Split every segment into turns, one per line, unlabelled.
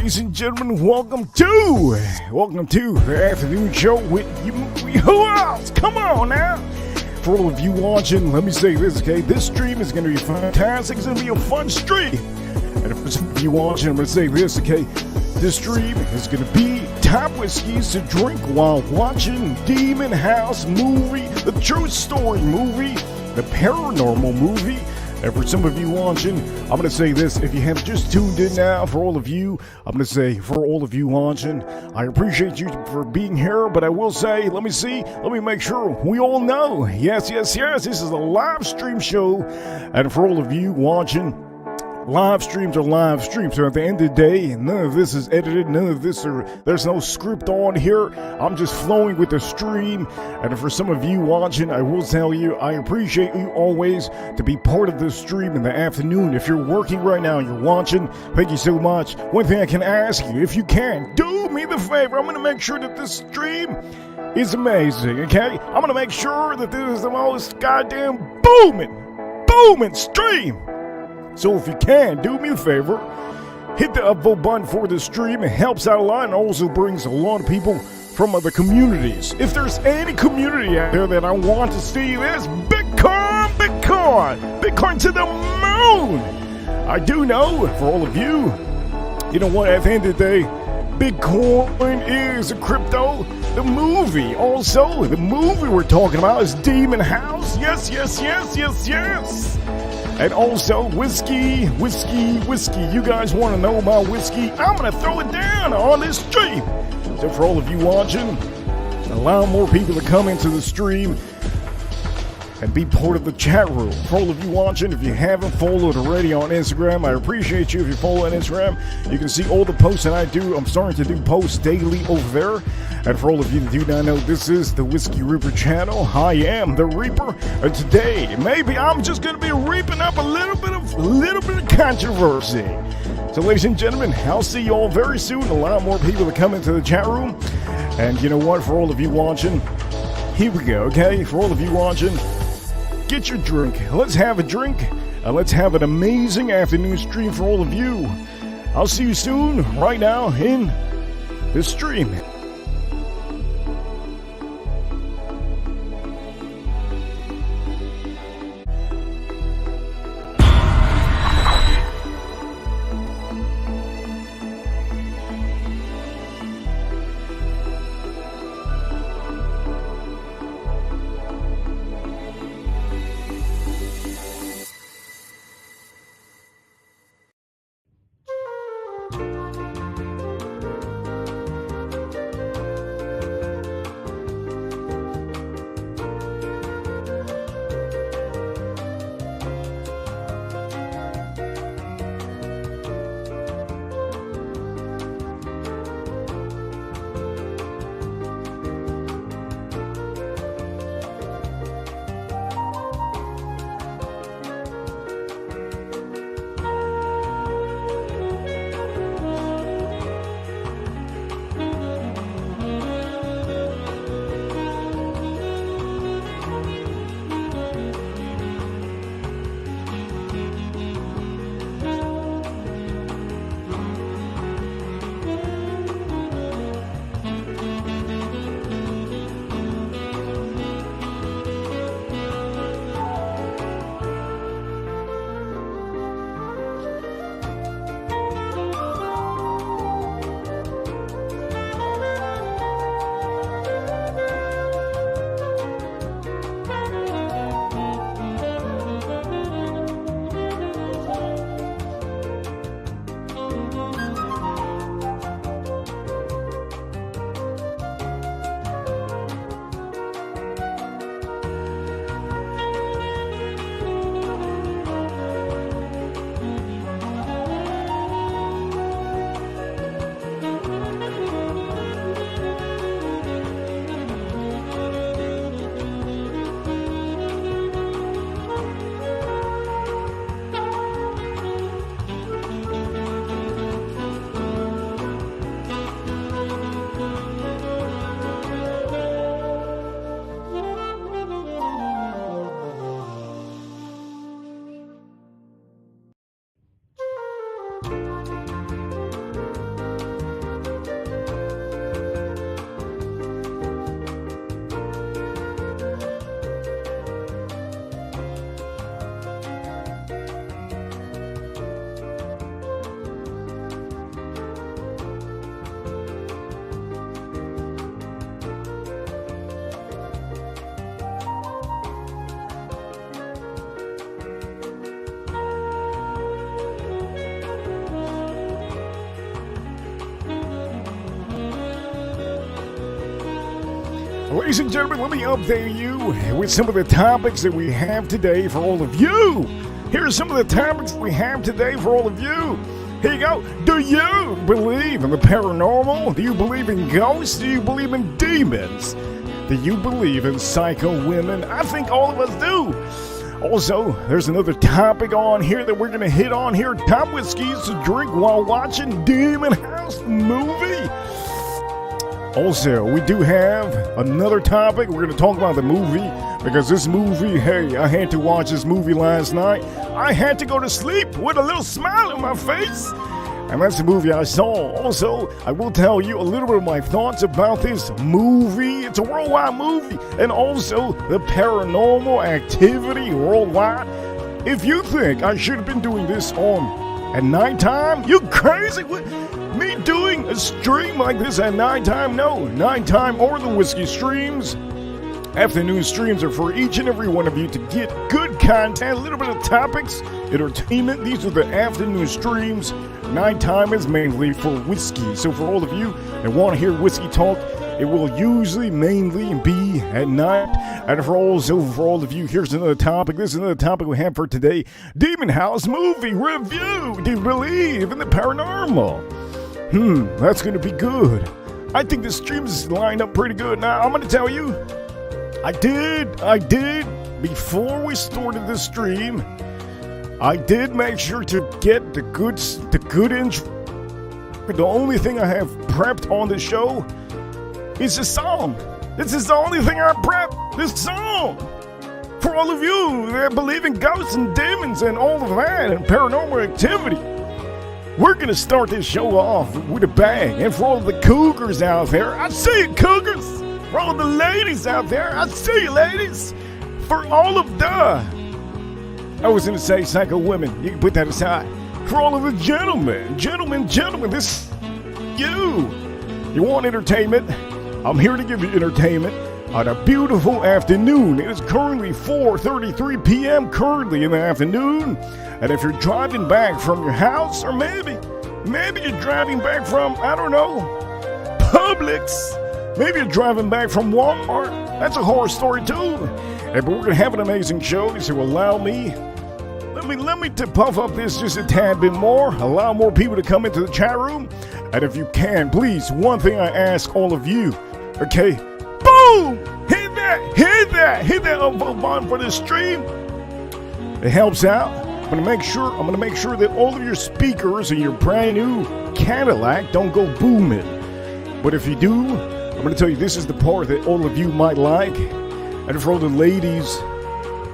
ladies and gentlemen, welcome to the afternoon show with you. Who else? Come on now. For all of you watching, let me say this, okay? This stream is going to be fantastic. It's going to be a fun stream. And for some of you watching, I'm going to say this, okay? This stream is going to be top whiskeys to drink while watching Demon House movie, the true story movie, the paranormal movie. And for some of you watching, I'm going to say this. If you have just tuned in now, for all of you, I'm going to say, for all of you watching, I appreciate you for being here. But I will say, let me make sure we all know. Yes, this is a live stream show. And for all of you watching, live streams are live streams. So at the end of the day, none of this is edited. None of this there's no script on here. I'm just flowing with the stream. And for some of you watching, I will tell you, I appreciate you always to be part of this stream in the afternoon. If you're working right now and you're watching, thank you so much. One thing I can ask you, if you can, do me the favor. I'm going to make sure that this stream is amazing, okay? I'm going to make sure that this is the most goddamn booming stream. So if you can, do me a favor, hit the upvote button for the stream. It helps out a lot and also brings a lot of people from other communities. If there's any community out there that I want to see this, Bitcoin to the moon. I do know, for all of you, you know what, at the end of the day, Bitcoin is a crypto. The movie, also, the movie we're talking about is Demon House. Yes. And also, whiskey. You guys want to know about whiskey? I'm going to throw it down on this stream. So for all of you watching, allow more people to come into the stream and be part of the chat room. For all of you watching, if you haven't followed already on Instagram, I appreciate you if you follow on Instagram. You can see all the posts that I do. I'm starting to do posts daily over there. And for all of you that do not know, this is the Whiskey Reaper channel. I am the Reaper. And today, maybe I'm just going to be reaping up a little bit of controversy. So ladies and gentlemen, I'll see you all very soon. Allow more people to come into the chat room. And you know what, for all of you watching, here we go, okay? For all of you watching, get your drink. Let's have a drink. And let's have an amazing afternoon stream for all of you. I'll see you soon, right now, in this stream. Ladies and gentlemen, let me update you with some of the topics that we have today for all of you. Here's some of the topics we have today for all of you. Here you go. Do you believe in the paranormal? Do you believe in ghosts? Do you believe in demons? Do you believe in psycho women? I think all of us do. Also, there's another topic on here that we're going to hit on here. Top whiskeys to drink while watching Demon House movie. Also, we do have another topic. We're going to talk about the movie because this movie, hey, I had to watch this movie last night. I had to go to sleep with a little smile on my face. And that's the movie I saw. Also, I will tell you a little bit of my thoughts about this movie. It's a worldwide movie. And also the paranormal activity worldwide. If you think I should have been doing this on at nighttime, you crazy? What? Me doing a stream like this at nighttime? No, nighttime or the whiskey streams. Afternoon streams are for each and every one of you to get good content, a little bit of topics, entertainment. These are the afternoon streams. Nighttime is mainly for whiskey. So for all of you that want to hear whiskey talk, it will usually mainly be at night. And for all of you, here's another topic. This is another topic we have for today. Demon House movie review. Do you believe in the paranormal? That's going to be good. I think the streams lined up pretty good. Now, I'm going to tell you, I did, before we started the stream, I did make sure to get the good intro. The only thing I have prepped on the show is the song. This is the only thing I prepped, this song. For all of you that believe in ghosts and demons and all of that and paranormal activity. We're going to start this show off with a bang. And for all the cougars out there, I see you, cougars. For all the ladies out there, I see you, ladies. For all of the... I was going to say psycho women. You can put that aside. For all of the gentlemen, this you. You want entertainment? I'm here to give you entertainment on a beautiful afternoon. It is currently 4:33 p.m. currently in the afternoon. And if you're driving back from your house, or maybe you're driving back from, I don't know, Publix. Maybe you're driving back from Walmart. That's a horror story too. Hey, but we're going to have an amazing show, so allow me, let me to puff up this just a tad bit more. Allow more people to come into the chat room. And if you can, please, one thing I ask all of you, okay? Boom! Hit that upvote button for this stream. It helps out. I'm gonna make sure that all of your speakers in your brand new Cadillac don't go booming. But if you do, I'm gonna tell you this is the part that all of you might like. And for all the ladies,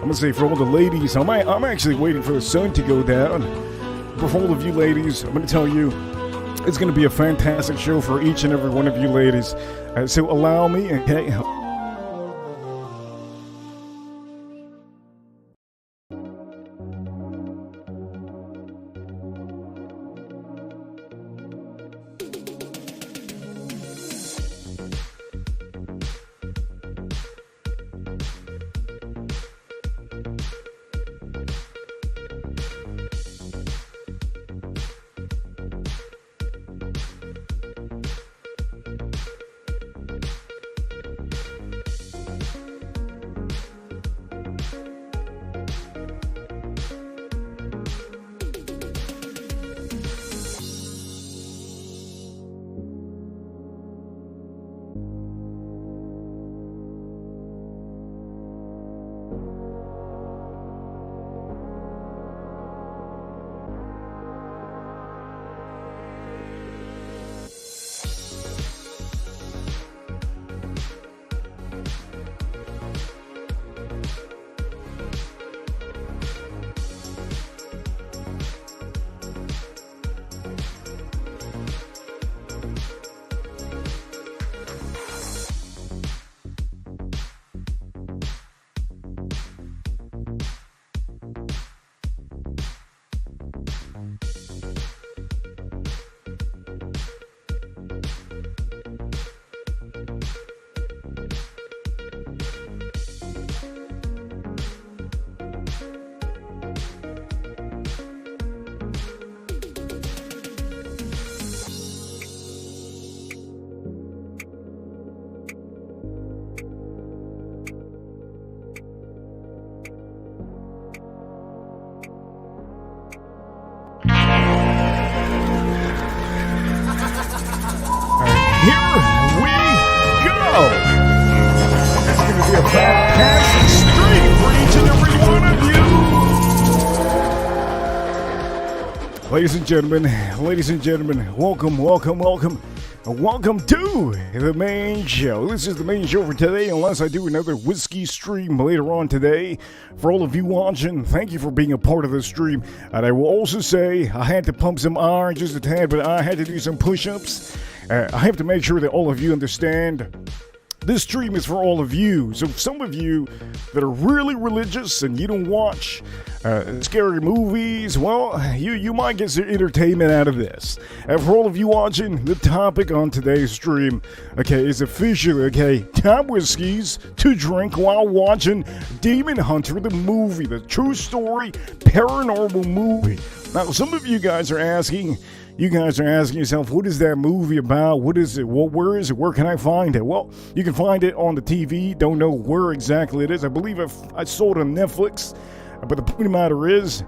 I'm actually waiting for the sun to go down. But for all of you ladies, I'm gonna tell you it's gonna be a fantastic show for each and every one of you ladies. So allow me, okay? Ladies and gentlemen, welcome to the main show. This is the main show for today, unless I do another whiskey stream later on today. For all of you watching, thank you for being a part of the stream. And I will also say, I had to pump some iron just a tad, but I had to do some push-ups. I have to make sure that all of you understand this stream is for all of you. So some of you that are really religious and you don't watch scary movies, well, you might get some entertainment out of this. And for all of you watching, the topic on today's stream, okay, is officially, okay, top whiskeys to drink while watching Demon Hunter, the movie, the true story paranormal movie. Now, some of you guys are asking yourself, what is that movie about? What is it? Where is it? Where can I find it? Well, you can find it on the TV. Don't know where exactly it is. I believe I saw it on Netflix. But the point of the matter is,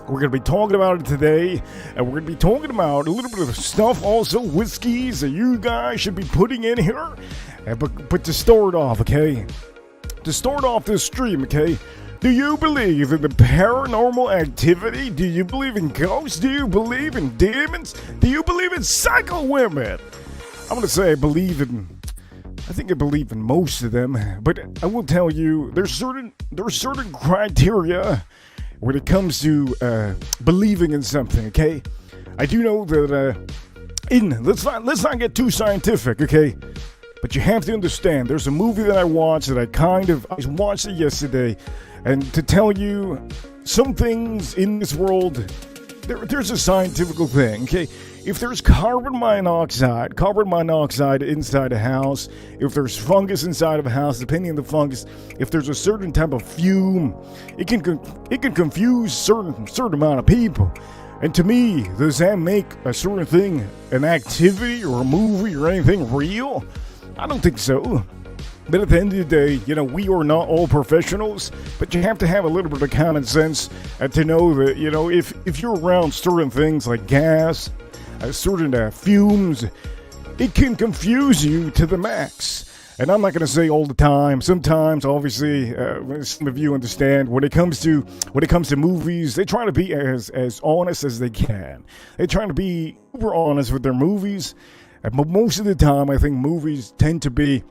we're going to be talking about it today. And we're going to be talking about a little bit of stuff, also whiskeys that you guys should be putting in here. But to start off, okay? To start off this stream, okay? Do you believe in the paranormal activity? Do you believe in ghosts? Do you believe in demons? Do you believe in psycho women? I'm going to say I believe in most of them, but I will tell you there are certain criteria when it comes to believing in something, okay? I do know that let's not get too scientific, okay? But you have to understand, there's a movie that I watched that I watched it yesterday. And to tell you, some things in this world, there's a scientific thing, okay? If there's carbon monoxide inside a house, if there's fungus inside of a house, depending on the fungus, if there's a certain type of fume, it can confuse certain amount of people. And to me, does that make a certain thing an activity or a movie or anything real? I don't think so. But at the end of the day, you know, we are not all professionals, but you have to have a little bit of common sense to know that, you know, if you're around certain things like gas, certain fumes, it can confuse you to the max. And I'm not going to say all the time. Sometimes, obviously, some of you understand when it comes to movies, they try to be as honest as they can. They try to be super honest with their movies. But most of the time, I think movies tend to be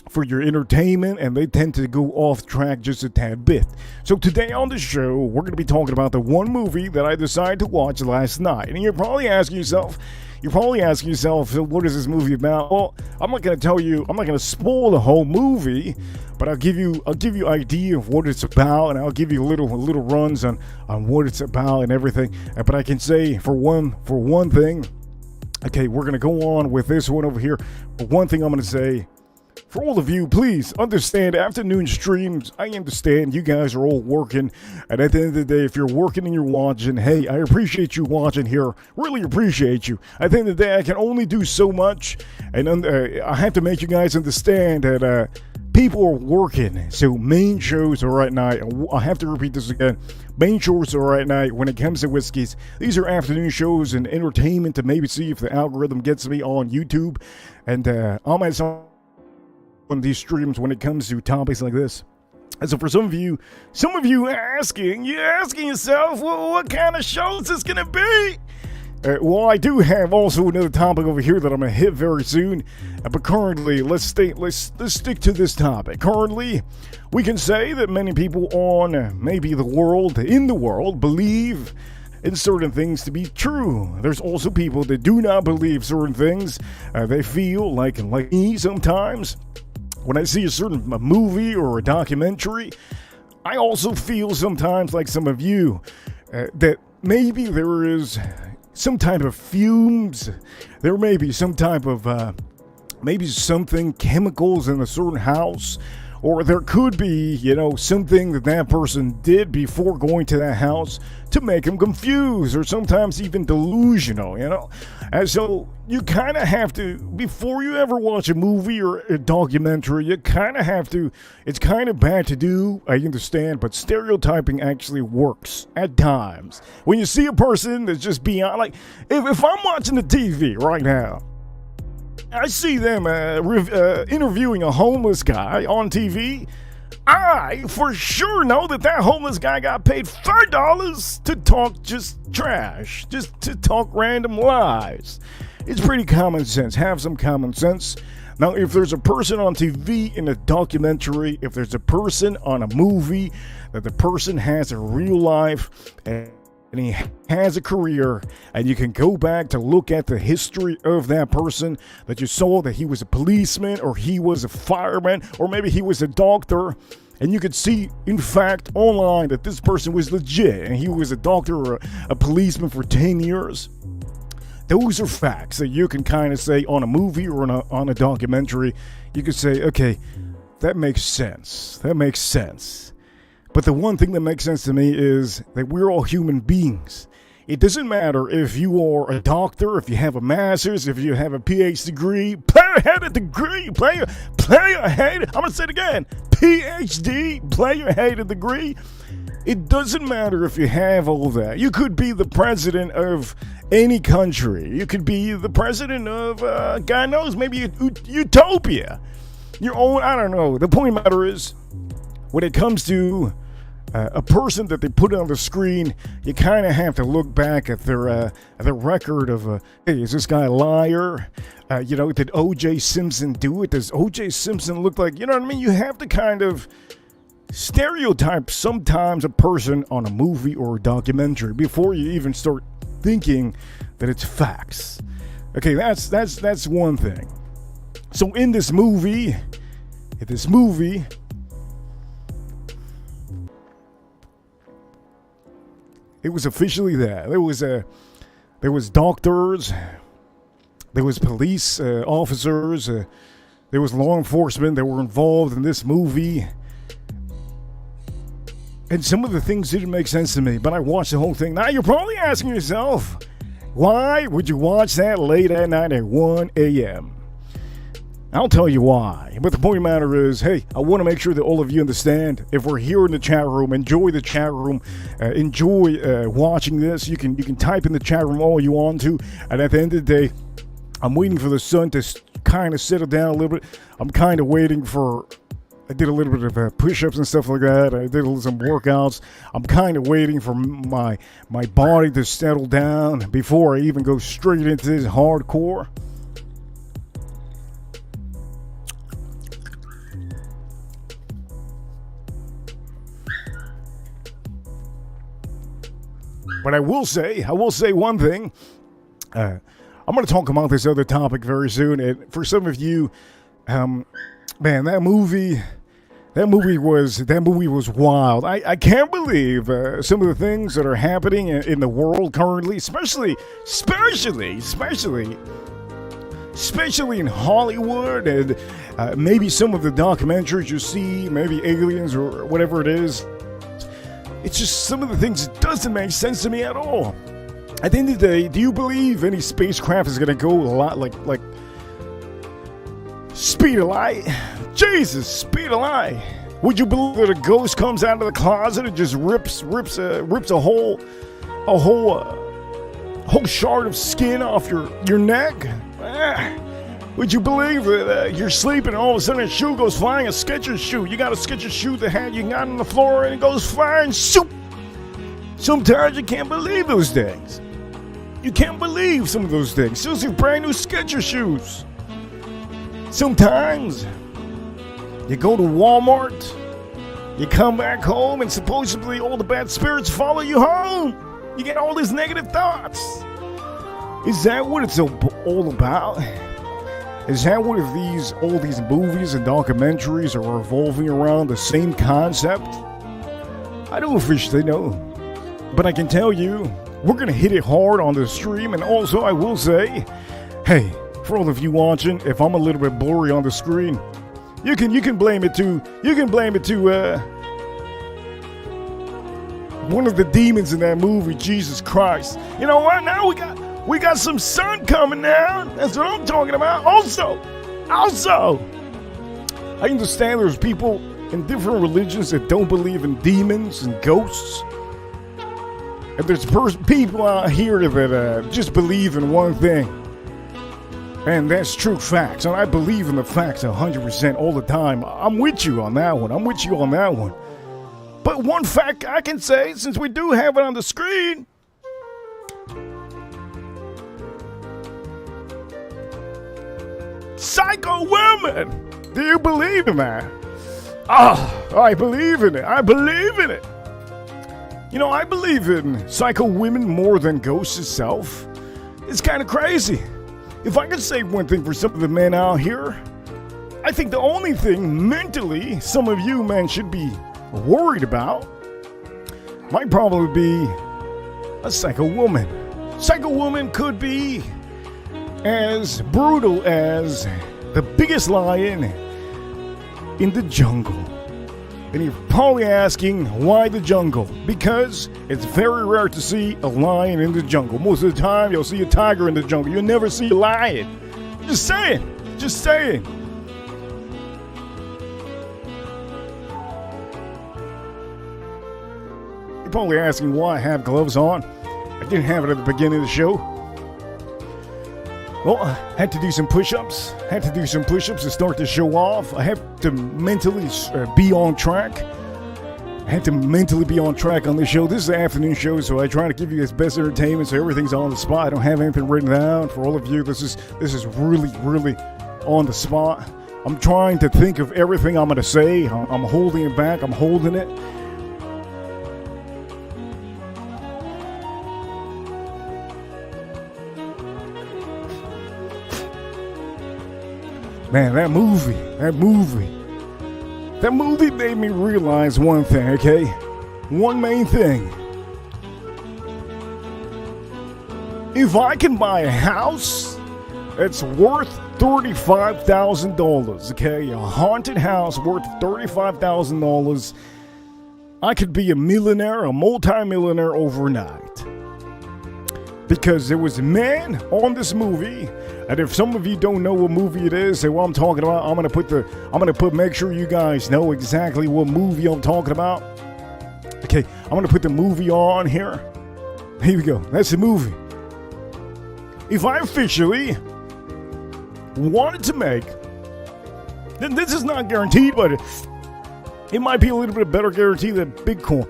for your entertainment, and they tend to go off track just a tad bit. So today on the show, we're going to be talking about the one movie that I decided to watch last night. And you're probably asking yourself, so what is this movie about? Well, I'm not going to spoil the whole movie, but I'll give you idea of what it's about, and I'll give you little runs on what it's about and everything. But I can say for one thing, okay, we're going to go on with this one over here. But one thing I'm going to say, for all of you, please understand, afternoon streams, I understand you guys are all working, and at the end of the day, if you're working and you're watching, hey, I appreciate you watching here, really appreciate you. At the end of the day, I can only do so much, and I have to make you guys understand that people are working, so main shows are at night. I have to repeat this again. Main shows are at night when it comes to whiskeys. These are afternoon shows and entertainment to maybe see if the algorithm gets me on YouTube, and on my song on these streams when it comes to topics like this. And so for some of you asking yourself, well, what kind of show is this gonna be? Well, I do have also another topic over here that I'm gonna hit very soon. But currently, let's stick to this topic. Currently, we can say that many people in the world believe in certain things to be true. There's also people that do not believe certain things. They feel like me sometimes. When I see a certain movie or a documentary, I also feel sometimes like some of you that maybe there is some type of fumes. There may be some type of chemicals in a certain house, or there could be, something that person did before going to that house to make them confused, or sometimes even delusional, And so you kind of have to, before you ever watch a movie or a documentary, you kind of have to, it's kind of bad to do, I understand, but stereotyping actually works at times. When you see a person that's just beyond, like, if I'm watching the TV right now, I see them interviewing a homeless guy on TV, I for sure know that homeless guy got paid $5 to talk just trash, just to talk random lies. It's pretty common sense. Have some common sense. Now, if there's a person on TV in a documentary, if there's a person on a movie, that the person has a real life and he has a career, and you can go back to look at the history of that person, that you saw that he was a policeman, or he was a fireman, or maybe he was a doctor, and you could see, in fact, online that this person was legit, and he was a doctor or a policeman for 10 years. Those are facts that you can kind of say on a movie or on a documentary. You could say, okay, that makes sense. That makes sense. But the one thing that makes sense to me is that we're all human beings. It doesn't matter if you are a doctor, if you have a master's, if you have a PhD degree, player-headed degree, player-headed, I'm going to say it again, PhD, player-headed degree. It doesn't matter if you have all that. You could be the president of any country. You could be the president of, God knows, maybe Utopia. Your own, I don't know. The point of the matter is, when it comes to a person that they put on the screen, you kind of have to look back at their record of, hey, is this guy a liar? Did O.J. Simpson do it? Does O.J. Simpson look like, you know what I mean? You have to kind of stereotype sometimes a person on a movie or a documentary before you even start thinking that it's facts. Okay, that's one thing. So in this movie, it was officially that. There was doctors, there was police officers, there was law enforcement that were involved in this movie. And some of the things didn't make sense to me, but I watched the whole thing. Now you're probably asking yourself, why would you watch that late at night at 1 a.m.? I'll tell you why. But the point of the matter is, hey, I want to make sure that all of you understand. If we're here in the chat room, enjoy the chat room. Enjoy watching this. You can type in the chat room all you want to. And at the end of the day, I'm waiting for the sun to kind of settle down a little bit. I'm kind of waiting for... I did a little bit of push-ups and stuff like that. I did some workouts. I'm kind of waiting for my body to settle down before I even go straight into this hardcore. But I will say one thing. I'm going to talk about this other topic very soon. And for some of you, man, that movie was wild. I can't believe some of the things that are happening in the world currently, especially in Hollywood, and maybe some of the documentaries you see, maybe aliens or whatever it is. It's just some of the things that doesn't make sense to me at all. At the end of the day, do you believe any spacecraft is gonna go a lot like speed of light? Jesus, speed of light. Would you believe that a ghost comes out of the closet and just rips a whole shard of skin off your neck? Would you believe that you're sleeping and all of a sudden a shoe goes flying, a Skechers shoe? You got a Skechers shoe that you got on the floor and it goes flying, shoop! Sometimes you can't believe those things. You can't believe some of those things. Those are brand new Skechers shoes. Sometimes you go to Walmart, you come back home, and supposedly all the bad spirits follow you home. You get all these negative thoughts. Is that what it's all about? Is that what all these movies and documentaries are revolving around the same concept? I don't officially know. But I can tell you, we're going to hit it hard on the stream. And also, I will say, hey, for all of you watching, if I'm a little bit blurry on the screen, you can blame it to one of the demons in that movie, Jesus Christ. You know what? Now we got some sun coming down. That's what I'm talking about. Also, I understand there's people in different religions that don't believe in demons and ghosts. And there's people out here that just believe in one thing. And that's true facts, and I believe in the facts 100% all the time. I'm with you on that one. I'm with you on that one. But one fact I can say, since we do have it on the screen, psycho women! Do you believe in that? I believe in it. I believe in it. You know, I believe in psycho women more than ghosts itself. It's kind of crazy. If I could say one thing for some of the men out here, I think the only thing mentally some of you men should be worried about might probably be a psycho woman. Psycho woman could be as brutal as the biggest lion in the jungle. And you're probably asking, why the jungle? Because it's very rare to see a lion in the jungle. Most of the time, you'll see a tiger in the jungle. You'll never see a lion. Just saying. Just saying. You're probably asking why I have gloves on. I didn't have it at the beginning of the show. Well, I had to do some push-ups. To start the show off. I have to mentally be on track. I had to mentally be on track on this show. This is the afternoon show, so I try to give you guys best entertainment, so everything's on the spot. I don't have anything written down. For all of you, this is really on the spot. I'm trying to think of everything I'm going to say. I'm holding it back. I'm holding it. Man, that movie made me realize one thing, okay? One main thing. If I can buy a house that's worth $35,000, okay? A haunted house worth $35,000, I could be a millionaire, a multi-millionaire overnight. Because there was a man on this movie, and if some of you don't know what movie it is, say what I'm talking about, I'm gonna make sure you guys know exactly what movie I'm talking about. Okay, I'm gonna put the movie on here. Here we go. That's the movie. If I officially wanted to make, then this is not guaranteed, but it might be a little bit better guarantee than Bitcoin.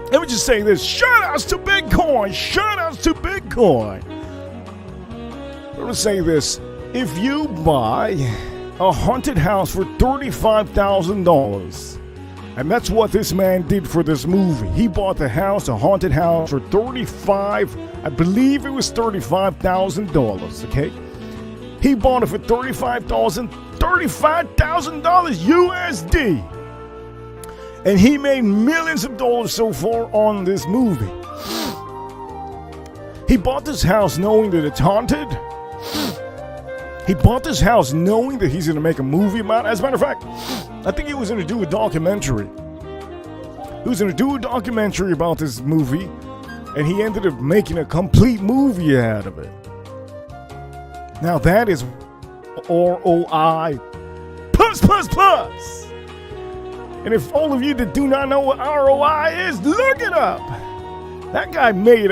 Let me just say this. Shoutouts to Bitcoin. Shoutouts to Bitcoin. Let me say this. If you buy a haunted house for $35,000, and that's what this man did for this movie. He bought the house, a haunted house, for I believe it was $35,000, okay? He bought it for $35,000 USD. And he made millions of dollars so far on this movie. He bought this house knowing that it's haunted. He bought this house knowing that he's going to make a movie about it. As a matter of fact, I think he was going to do a documentary. He was going to do a documentary about this movie, and he ended up making a complete movie out of it. Now that is ROI plus. And if all of you that do not know what ROI is, look it up. That guy made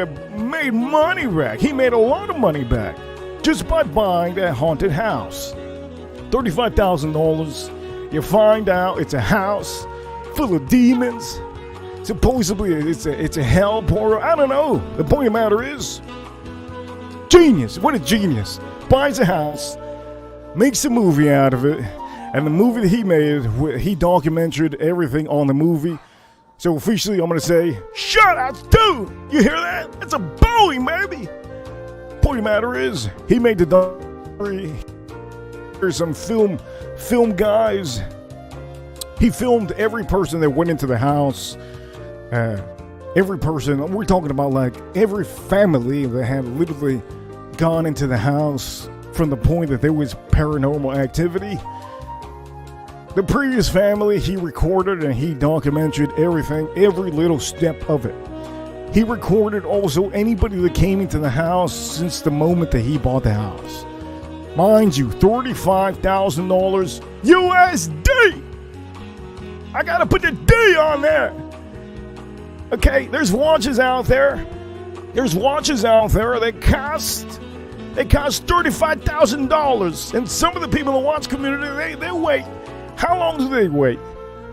money back. He made a lot of money back just by buying that haunted house. $35,000. You find out it's a house full of demons. Supposedly it's a hell portal. I don't know. The point of the matter is, genius. What a genius. Buys a house, makes a movie out of it. And the movie that he made, he documented everything on the movie. So officially, I'm going to say, shoutouts, dude! You hear that? It's a Boeing, baby! Point of the matter is, he made the documentary. There's some film guys. He filmed every person that went into the house. Every person, we're talking about like every family that had literally gone into the house from the point that there was paranormal activity. The previous family, he recorded and he documented everything, every little step of it. He recorded also anybody that came into the house since the moment that he bought the house. Mind you, $35,000 USD! I gotta put the D on there! Okay, there's watches out there that cost It costs $35,000. And some of the people in the watch community, they wait. How long do they wait?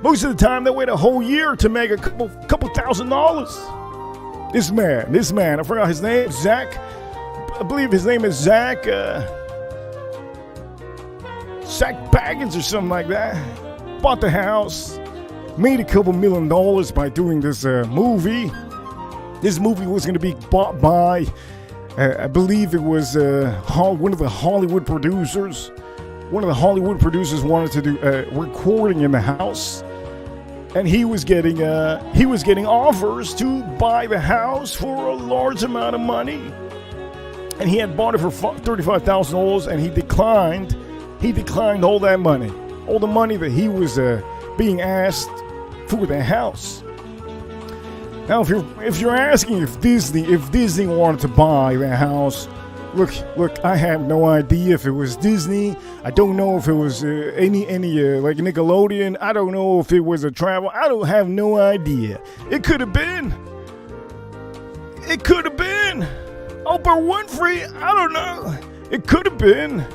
Most of the time, they wait a whole year to make a couple $1,000. This man, I forgot his name, Zach. I believe his name is Zach Baggins or something like that. Bought the house, made a couple $1 million by doing this movie. This movie was going to be bought by, I believe it was one of the Hollywood producers. One of the Hollywood producers wanted to do recording in the house, and he was getting offers to buy the house for a large amount of money. And he had bought it for $35,000, and he declined. He declined all that money, all the money that he was being asked for the house. Now, if you're asking if Disney wanted to buy the house, look, I have no idea if it was Disney. I don't know if it was any like Nickelodeon. I don't know if it was a travel. I don't have no idea. It could have been. It could have been Oprah Winfrey. I don't know. It could have been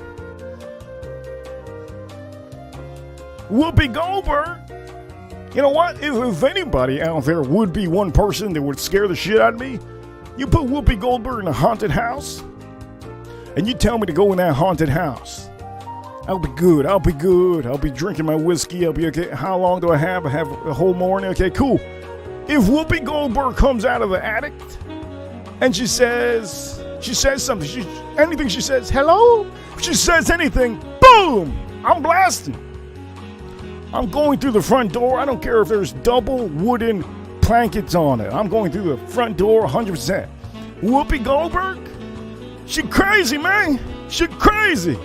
Whoopi Goldberg. You know what? If anybody out there would be one person that would scare the shit out of me, you put Whoopi Goldberg in a haunted house, and you tell me to go in that haunted house. I'll be good. I'll be drinking my whiskey. I'll be okay. How long do I have? I have a whole morning. Okay, cool. If Whoopi Goldberg comes out of the attic and she says something, anything she says, hello? If she says anything, boom, I'm blasting. I'm going through the front door. I don't care if there's double wooden blankets on it. I'm going through the front door 100%. Whoopi Goldberg? She crazy, man. She crazy.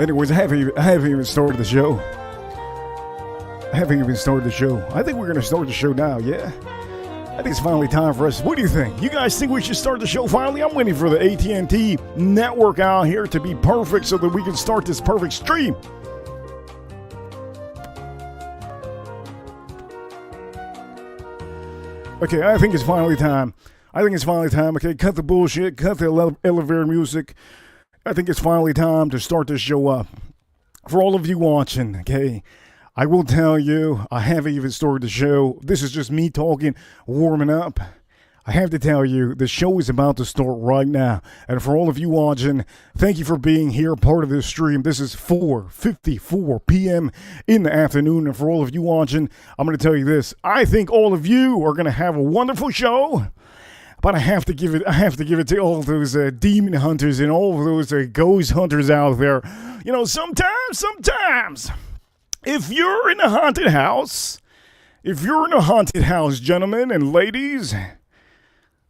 Anyways, I haven't even started the show. I think we're going to start the show now, yeah? I think it's finally time for us. What do you think? You guys think we should start the show finally? I'm waiting for the AT&T network out here to be perfect so that we can start this perfect stream. Okay, I think it's finally time. Okay, cut the bullshit. Cut the elevator music. I think it's finally time to start this show up. For all of you watching, okay, I will tell you, I haven't even started the show. This is just me talking, warming up. I have to tell you, the show is about to start right now. And for all of you watching, thank you for being here, part of this stream. This is 4:54 p.m. in the afternoon. And for all of you watching, I'm going to tell you this. I think all of you are going to have a wonderful show. But I have to give it to all those demon hunters and all of those ghost hunters out there. You know, sometimes, if you're in a haunted house, gentlemen and ladies,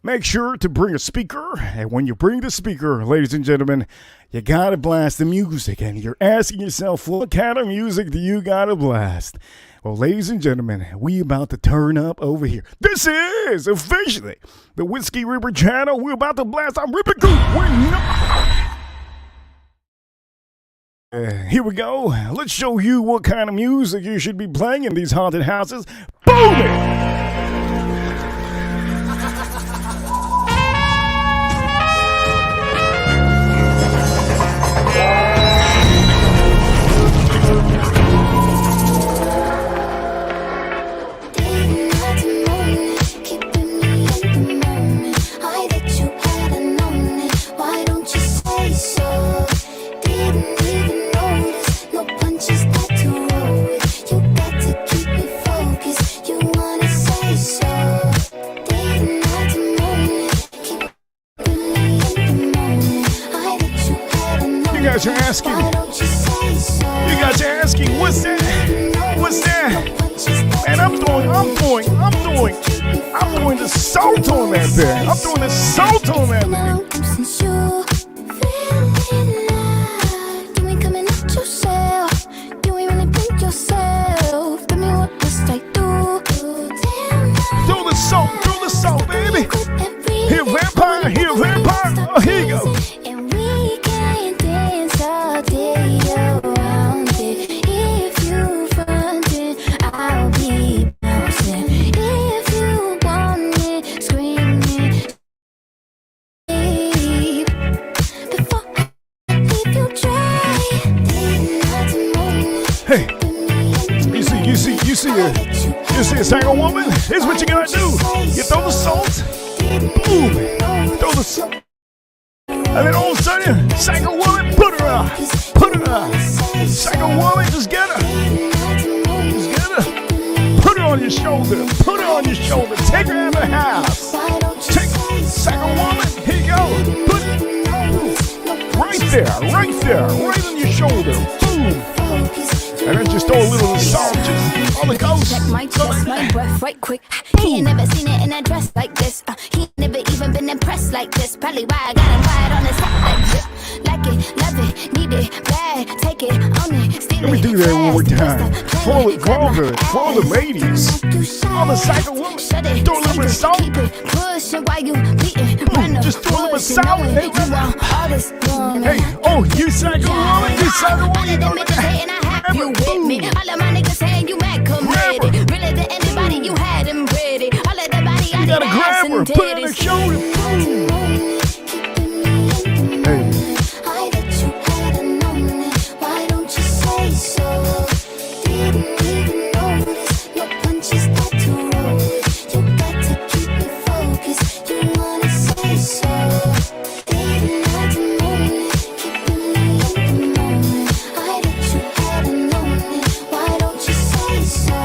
make sure to bring a speaker. And when you bring the speaker, ladies and gentlemen, you gotta blast the music. And you're asking yourself, what kind of music do you gotta blast? Well, ladies and gentlemen, we about to turn up over here. This is officially the Whiskey Ripper channel. We're about to blast. I'm Ripper Coop. Here we go. Let's show you what kind of music you should be playing in these haunted houses. Boom it! You guys are asking, what's that? And I'm doing the salt on that thing. I'm doing the salt on that throw the salt, baby. Here, vampire. Oh, here you go. You see a psycho woman? Here's what you gotta do. You throw the salt, boom, throw the salt. And then all of a sudden, psycho woman, put her up. Psycho woman, just get her. Put her on your shoulder. Take her out of the house. Take psycho woman. Here you go. Put it right there, right on your shoulder. Boom. And then just throw a little salt just on the coast.
Check my chest, my breath right quick. He ain't never seen it in a dress like this. He ain't never even been impressed like this. Probably why I got him wired on his head like this. Like it, love it, need it, bad, take it, own it, steal it.
Let me do that one more time. For all the ladies, all the psycho women, throw a little bit of salt.
Pushing while you beating.
Boom, just throw a little bit of salt. Hey, oh, you psycho woman, you don't
you with me. All of my niggas saying you mad committed. Really to anybody you had them ready. All of the body I
gotta grab her, put it on her shoulder. Hey.
I bet you hadn't known it. Why don't you say so? Didn't even notice your punches start to roll. You got to keep it focused. You wanna say so? Didn't have to know it. Keeping me in the moment. I bet you hadn't known it. Why don't you say so?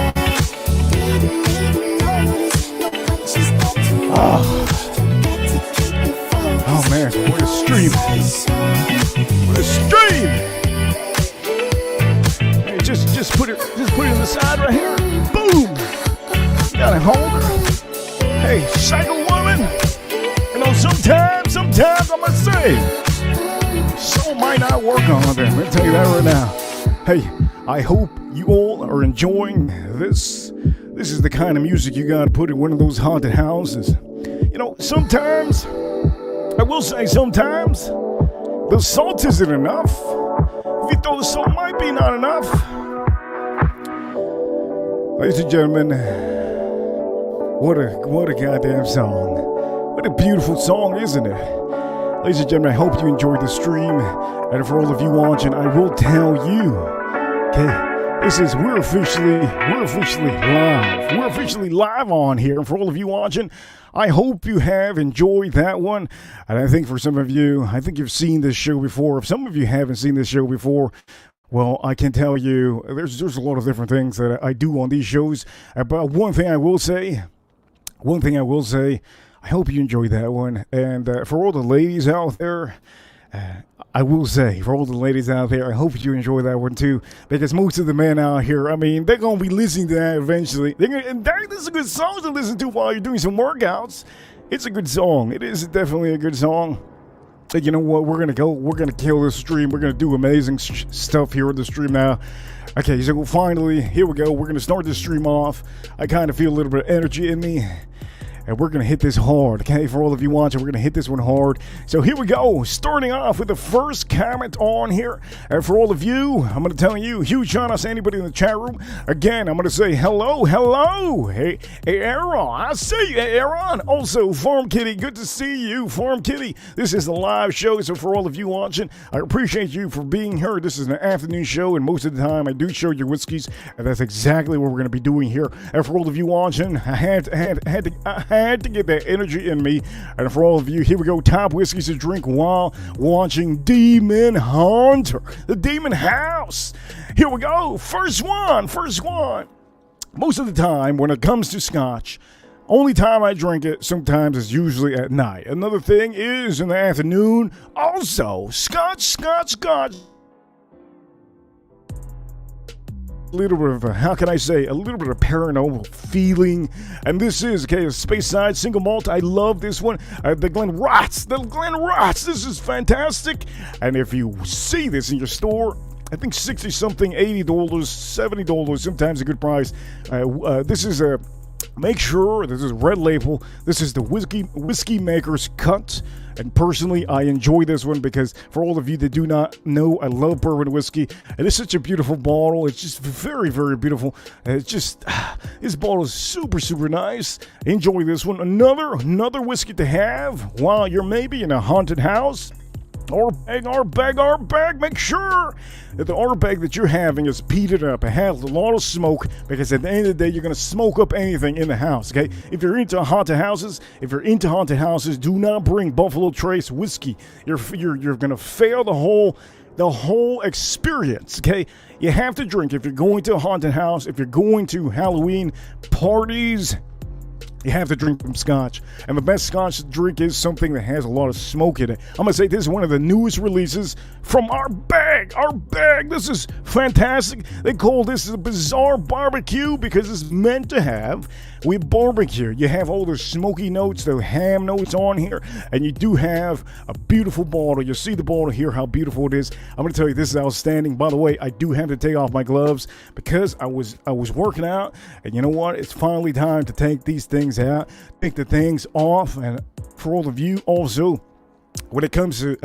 Didn't even notice your punches start to roll.
Oh man, what a stream. What a stream. Hey, just put it on the side right here. Boom. Got it home. Hey, psycho woman. You know, sometimes I must say, so might not work on them. Let me tell you that right now. Hey, I hope you all are enjoying this. This is the kind of music you gotta put in one of those haunted houses. You know, sometimes, I will say sometimes, the salt isn't enough. If you throw the salt, might be not enough. Ladies and gentlemen, what a goddamn song. What a beautiful song, isn't it? Ladies and gentlemen, I hope you enjoyed the stream. And for all of you watching, I will tell you, okay, we're officially live. We're officially live on here. And for all of you watching, I hope you have enjoyed that one. And I think for some of you, I think you've seen this show before. If some of you haven't seen this show before, well, I can tell you, there's a lot of different things that I do on these shows. But one thing I will say, I hope you enjoyed that one. And for all the ladies out there, I will say, for all the ladies out there, I hope you enjoy that one too. Because most of the men out here, I mean, they're going to be listening to that eventually. And this is a good song to listen to while you're doing some workouts. It's a good song. It is definitely a good song. And you know what? We're going to kill this stream. We're going to do amazing stuff here on the stream now. Okay, so finally, here we go. We're going to start this stream off. I kind of feel a little bit of energy in me. And we're going to hit this hard, okay? For all of you watching, we're going to hit this one hard. So here we go. Starting off with the first comment on here. And for all of you, I'm going to tell you, huge shout out to anybody in the chat room. Again, I'm going to say hello. Hey, Aaron. I see you, Aaron. Also, Farm Kitty, good to see you, Farm Kitty. This is a live show, so for all of you watching, I appreciate you for being here. This is an afternoon show, and most of the time, I do show your whiskeys, and that's exactly what we're going to be doing here. And for all of you watching, I had to get that energy in me. And for all of you, here we go. Top whiskeys to drink while watching Demon Hunter, the Demon House. Here we go. First one. Most of the time, when it comes to scotch, only time I drink it sometimes is usually at night. Another thing is in the afternoon. Also, scotch. A little bit of a little bit of paranormal feeling. And this is, okay, a Speyside single malt. I love this one. The Glen Rotts. This is fantastic. And if you see this in your store, I think 60 something, $80, $70, sometimes a good price. This is a, make sure this is red label. This is the Whiskey Maker's Cut. And personally, I enjoy this one because for all of you that do not know, I love bourbon whiskey. And it's such a beautiful bottle. It's just very, very beautiful. And it's just, this bottle is super, super nice. Enjoy this one. Another whiskey to have while you're maybe in a haunted house. Our bag. Make sure that the our bag that you're having is peated up. It has a lot of smoke, because at the end of the day, you're going to smoke up anything in the house, okay? If you're into haunted houses, do not bring Buffalo Trace whiskey. You're going to fail the whole experience, okay? You have to drink if you're going to a haunted house, if you're going to Halloween parties. You have to drink some scotch. And the best scotch to drink is something that has a lot of smoke in it. I'm going to say this is one of the newest releases from our bag. This is fantastic. They call this a bizarre barbecue because it's meant to have with barbecue. You have all the smoky notes, the ham notes on here, and you do have a beautiful bottle. You see the bottle here, how beautiful it is. I'm going to tell you, this is outstanding. By the way, I do have to take off my gloves because I was working out, and you know what? It's finally time to take these things out, take the things off. And for all of you also, when it comes to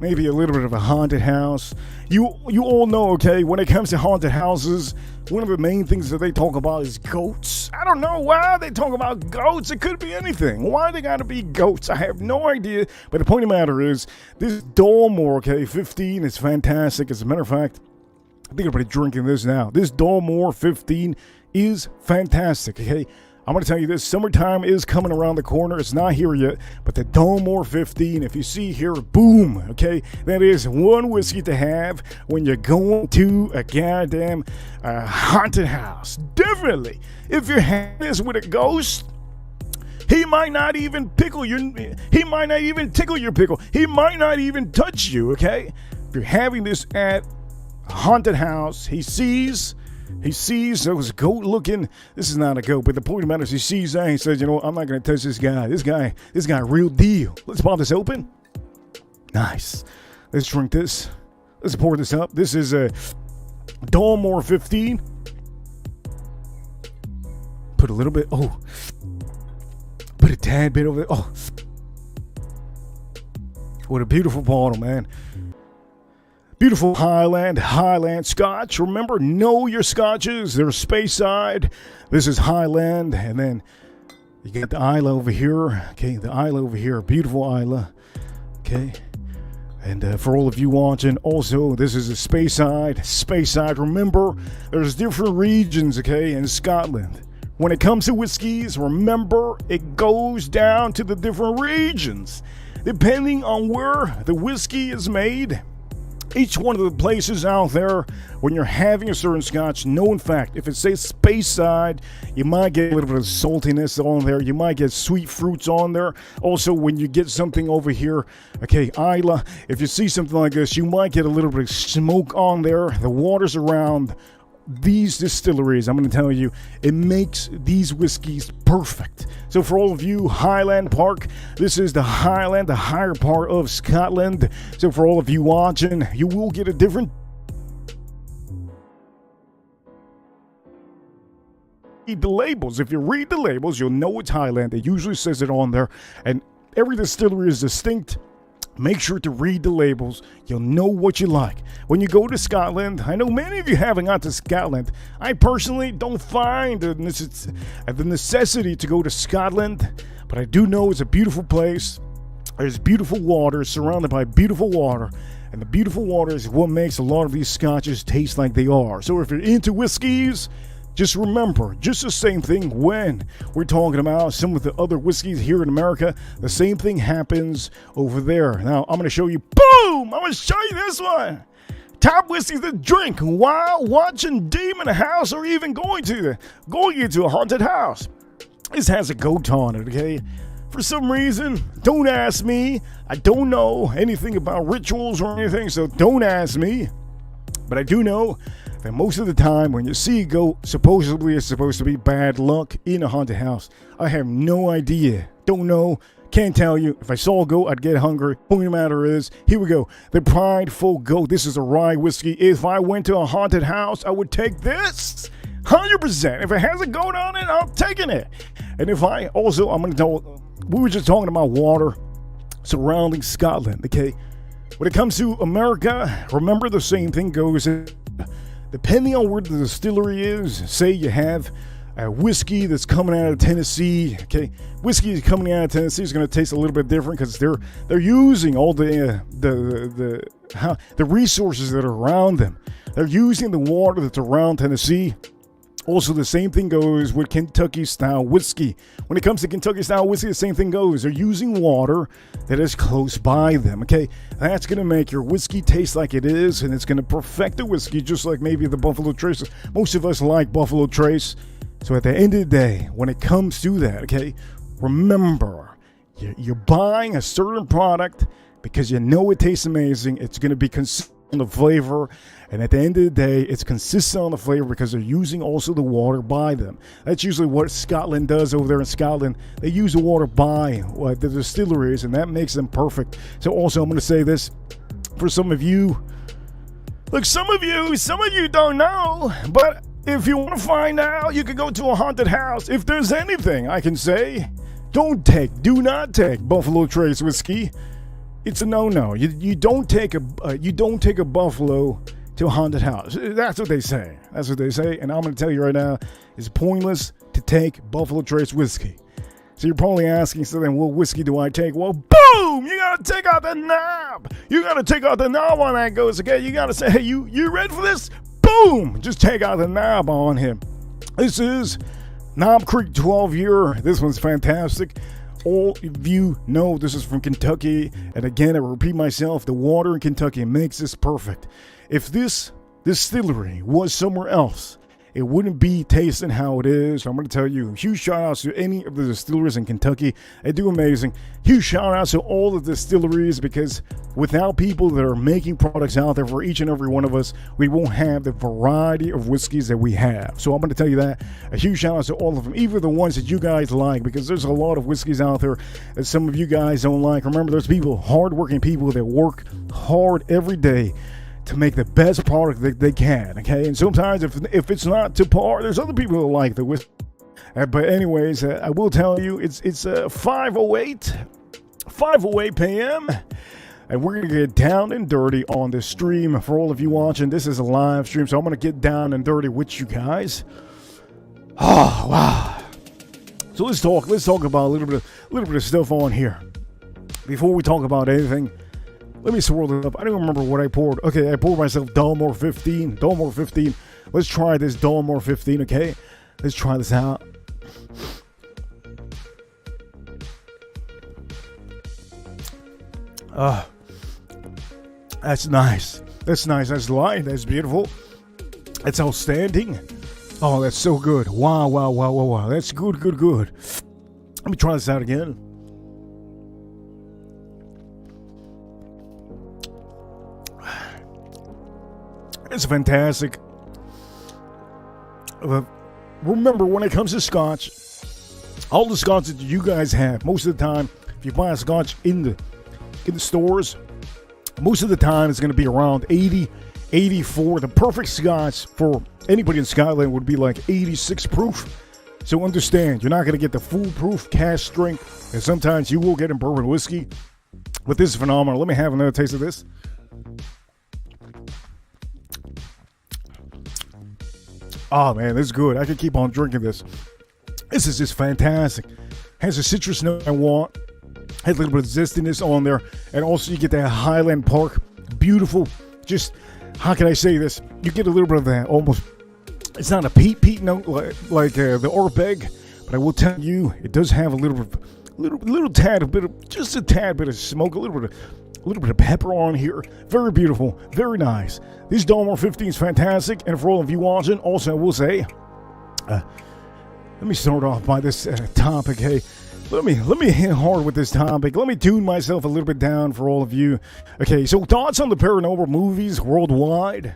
maybe a little bit of a haunted house, you all know, okay, when it comes to haunted houses, one of the main things that they talk about is goats. I don't know why they talk about goats. It could be anything. Why they gotta be goats, I have no idea. But the point of the matter is, this Dalmore, okay, 15 is fantastic. As a matter of fact, I think I'm gonna be drinking this now. This Dalmore 15 is fantastic, okay? I'm going to tell you this, summertime is coming around the corner. It's not here yet, but the Dalmore 15, if you see here, boom, okay? That is one whiskey to have when you're going to a goddamn haunted house. Definitely. If you're having this with a ghost, he might not even tickle your pickle. He might not even touch you, okay? If you're having this at a haunted house, he sees those goat looking, this is not a goat, but the point of the matter is he sees that, he says, you know, I'm not going to touch this guy. This guy, real deal. Let's pop this open. Nice. Let's drink this. Let's pour this up. This is a Dalmore 15. Put a little bit, put a tad bit over there. Oh, what a beautiful bottle, man. Beautiful Highland Scotch. Remember, know your scotches. They're Speyside. This is Highland. And then you got the Isla over here. Okay, the Isla over here. Beautiful Isla. Okay. And for all of you watching, also, this is a Speyside. Remember, there's different regions, okay, in Scotland. When it comes to whiskeys, remember, it goes down to the different regions. Depending on where the whiskey is made, each one of the places out there, when you're having a certain scotch, know in fact, if it says Speyside, you might get a little bit of saltiness on there. You might get sweet fruits on there. Also, when you get something over here, okay, Isla, if you see something like this, you might get a little bit of smoke on there. The waters around these distilleries, I'm going to tell you, it makes these whiskeys perfect. So for all of you Highland Park, this is the Highland, the higher part of Scotland. So for all of you watching, you will get a different read the labels. If you read the labels, you'll know it's Highland. It usually says it on there, and every distillery is distinct. Make sure to read the labels. You'll know what you like. When you go to Scotland, I know many of you haven't gone to Scotland. I personally don't find the necessity to go to Scotland, but I do know it's a beautiful place. There's beautiful water, surrounded by beautiful water. And the beautiful water is what makes a lot of these scotches taste like they are. So if you're into whiskeys, just remember, just the same thing when we're talking about some of the other whiskeys here in America, the same thing happens over there. Now, I'm going to show you, boom! I'm going to show you this one. Top whiskeys to drink while watching Demon House or even going into a haunted house. This has a goat on it, okay? For some reason, don't ask me. I don't know anything about rituals or anything, so don't ask me. But I do know that most of the time when you see a goat, supposedly it's supposed to be bad luck in a haunted house. I have no idea. Don't know. Can't tell you. If I saw a goat, I'd get hungry. Point of the matter is, here we go. The Prideful Goat. This is a rye whiskey. If I went to a haunted house, I would take this 100%. If it has a goat on it, I'm taking it. And if I also, I'm going to tell, we were just talking about water surrounding Scotland, okay? When it comes to America, remember the same thing goes. Depending on where the distillery is, say you have whiskey that's coming out of Tennessee. Okay, whiskey coming out of Tennessee is going to taste a little bit different because they're using all the resources that are around them. They're using the water that's around Tennessee. Also, the same thing goes with Kentucky style whiskey. When it comes to Kentucky style whiskey, the same thing goes. They're using water that is close by them. Okay, that's going to make your whiskey taste like it is, and it's going to perfect the whiskey, just like maybe the Buffalo Trace. Most of us like Buffalo Trace. So at the end of the day, when it comes to that, okay, remember, you're buying a certain product because you know it tastes amazing. It's going to be consistent on the flavor, and at the end of the day, it's consistent on the flavor because they're using also the water by them. That's usually what Scotland does over there in Scotland. They use the water by the distilleries, and that makes them perfect. So also, I'm going to say this for some of you. Look, some of you don't know, but if you want to find out, you can go to a haunted house. If there's anything I can say, do not take Buffalo Trace whiskey. It's a no-no. You don't take a buffalo to a haunted house. That's what they say. That's what they say. And I'm going to tell you right now, it's pointless to take Buffalo Trace whiskey. So you're probably asking, so then what whiskey do I take? Well, boom! You got to take out the knob. You got to take out the knob on that goes. Okay, you got to say, hey, you ready for this? Boom! Just take out the knob on him. This is Knob Creek 12-year. This one's fantastic. All of you know this is from Kentucky, and again, I repeat myself, the water in Kentucky makes this perfect. If this distillery was somewhere else, it wouldn't be tasting how it is. I'm going to tell you, huge shout outs to any of the distilleries in Kentucky. They do amazing. Huge shout outs to all the distilleries, because without people that are making products out there for each and every one of us, we won't have the variety of whiskeys that we have. So I'm going to tell you that. A huge shout out to all of them, even the ones that you guys like, because there's a lot of whiskeys out there that some of you guys don't like. Remember, there's people, hardworking people that work hard every day to make the best product that they can, okay? And sometimes if it's not to par, there's other people that like the whiskey. But anyways, I will tell you, it's 5:08 p.m. And we're going to get down and dirty on this stream. For all of you watching, this is a live stream, so I'm going to get down and dirty with you guys. Oh, wow. So let's talk about a little bit of stuff on here. Before we talk about anything, let me swirl it up. I don't remember what I poured. Okay, I poured myself Dalmore 15. Dalmore 15. Let's try this Dalmore 15, okay? Let's try this out. That's nice. That's nice. That's light. That's beautiful. That's outstanding. Oh, that's so good. Wow, wow, wow, wow, wow. That's good, good, good. Let me try this out again. It's fantastic. Remember, when it comes to scotch, all the scotch that you guys have, most of the time, if you buy a scotch in the stores, most of the time it's going to be around 80, 84. The perfect scotch for anybody in Scotland would be like 86 proof. So understand, you're not going to get the foolproof cask strength, and sometimes you will get in bourbon whiskey. But this is phenomenal. Let me have another taste of this. Oh man, this is good. I can keep on drinking this. This is just fantastic. Has a citrus note I want. Has a little bit of zestiness on there. And also you get that Highland Park. Beautiful. Just, how can I say this? You get a little bit of that almost, it's not a peat note like the Orpeg. But I will tell you, it does have a little tad, just a tad bit of smoke, a little bit of pepper on here. Very beautiful, very nice. This Dalmore 15 is fantastic, and for all of you watching, also I will say, let me start off by this topic. Hey, let me hit hard with this topic. Let me tune myself a little bit down for all of you. Okay, so thoughts on the paranormal movies worldwide.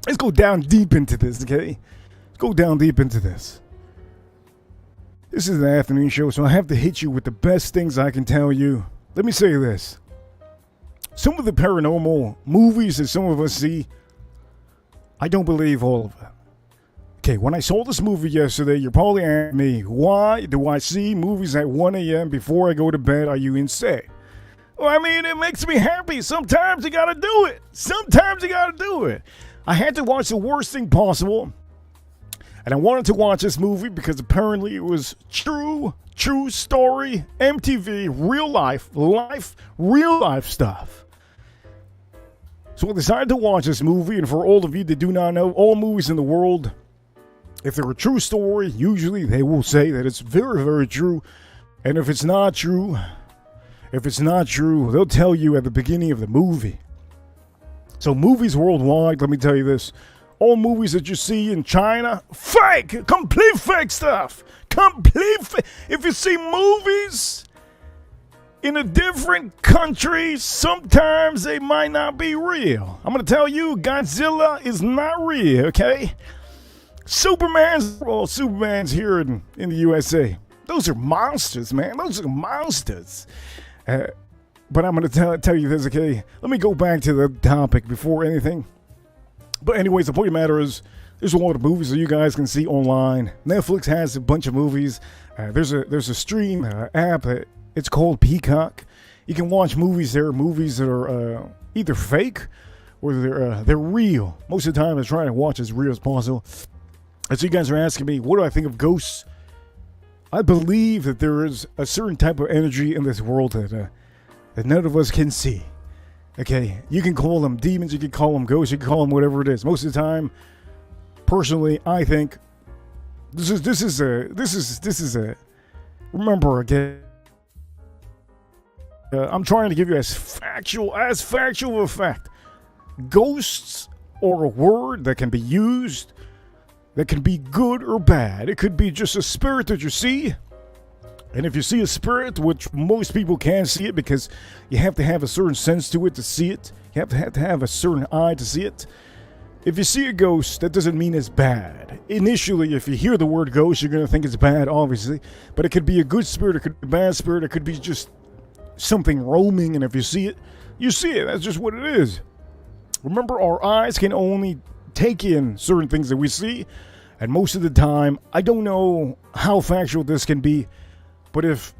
Let's go down deep into this. Okay, let's go down deep into this. This is the afternoon show, so I have to hit you with the best things I can tell you. Let me say this. Some of the paranormal movies that some of us see, I don't believe all of them. Okay, when I saw this movie yesterday, you're probably asking me, why do I see movies at 1 a.m. before I go to bed? Are you insane? Well, I mean, it makes me happy. Sometimes you gotta do it. I had to watch the worst thing possible. And I wanted to watch this movie because apparently it was true story, MTV, real life, real life stuff. So I decided to watch this movie, and for all of you that do not know, all movies in the world, if they're a true story, usually they will say that it's very, very true. And if it's not true, they'll tell you at the beginning of the movie. So movies worldwide, let me tell you this. All movies that you see in China, fake! Complete fake stuff! If you see movies in a different country, sometimes they might not be real. I'm gonna tell you, Godzilla is not real, okay? Superman's here in the USA. Those are monsters, man. Those are monsters. But I'm going to tell you this, okay? Let me go back to the topic before anything. But anyways, the point of the matter is, there's a lot of movies that you guys can see online. Netflix has a bunch of movies. There's a stream app. It's called Peacock. You can watch movies there. Movies that are either fake or they're real. Most of the time, I try to watch as real as possible. And so you guys are asking me, what do I think of ghosts? I believe that there is a certain type of energy in this world that none of us can see. Okay, you can call them demons, you can call them ghosts, you can call them whatever it is. Most of the time, personally, I think this is a. Remember again, I'm trying to give you as factual of a fact. Ghosts are a word that can be used. That can be good or bad. It could be just a spirit that you see. And if you see a spirit, which most people can't see it because you have to have a certain sense to it to see it. You have to have a certain eye to see it. If you see a ghost, that doesn't mean it's bad. Initially, if you hear the word ghost, you're going to think it's bad, obviously. But it could be a good spirit, it could be a bad spirit, it could be just something roaming. And if you see it, you see it. That's just what it is. Remember, our eyes can only take in certain things that we see, and most of the time, I don't know how factual this can be, but if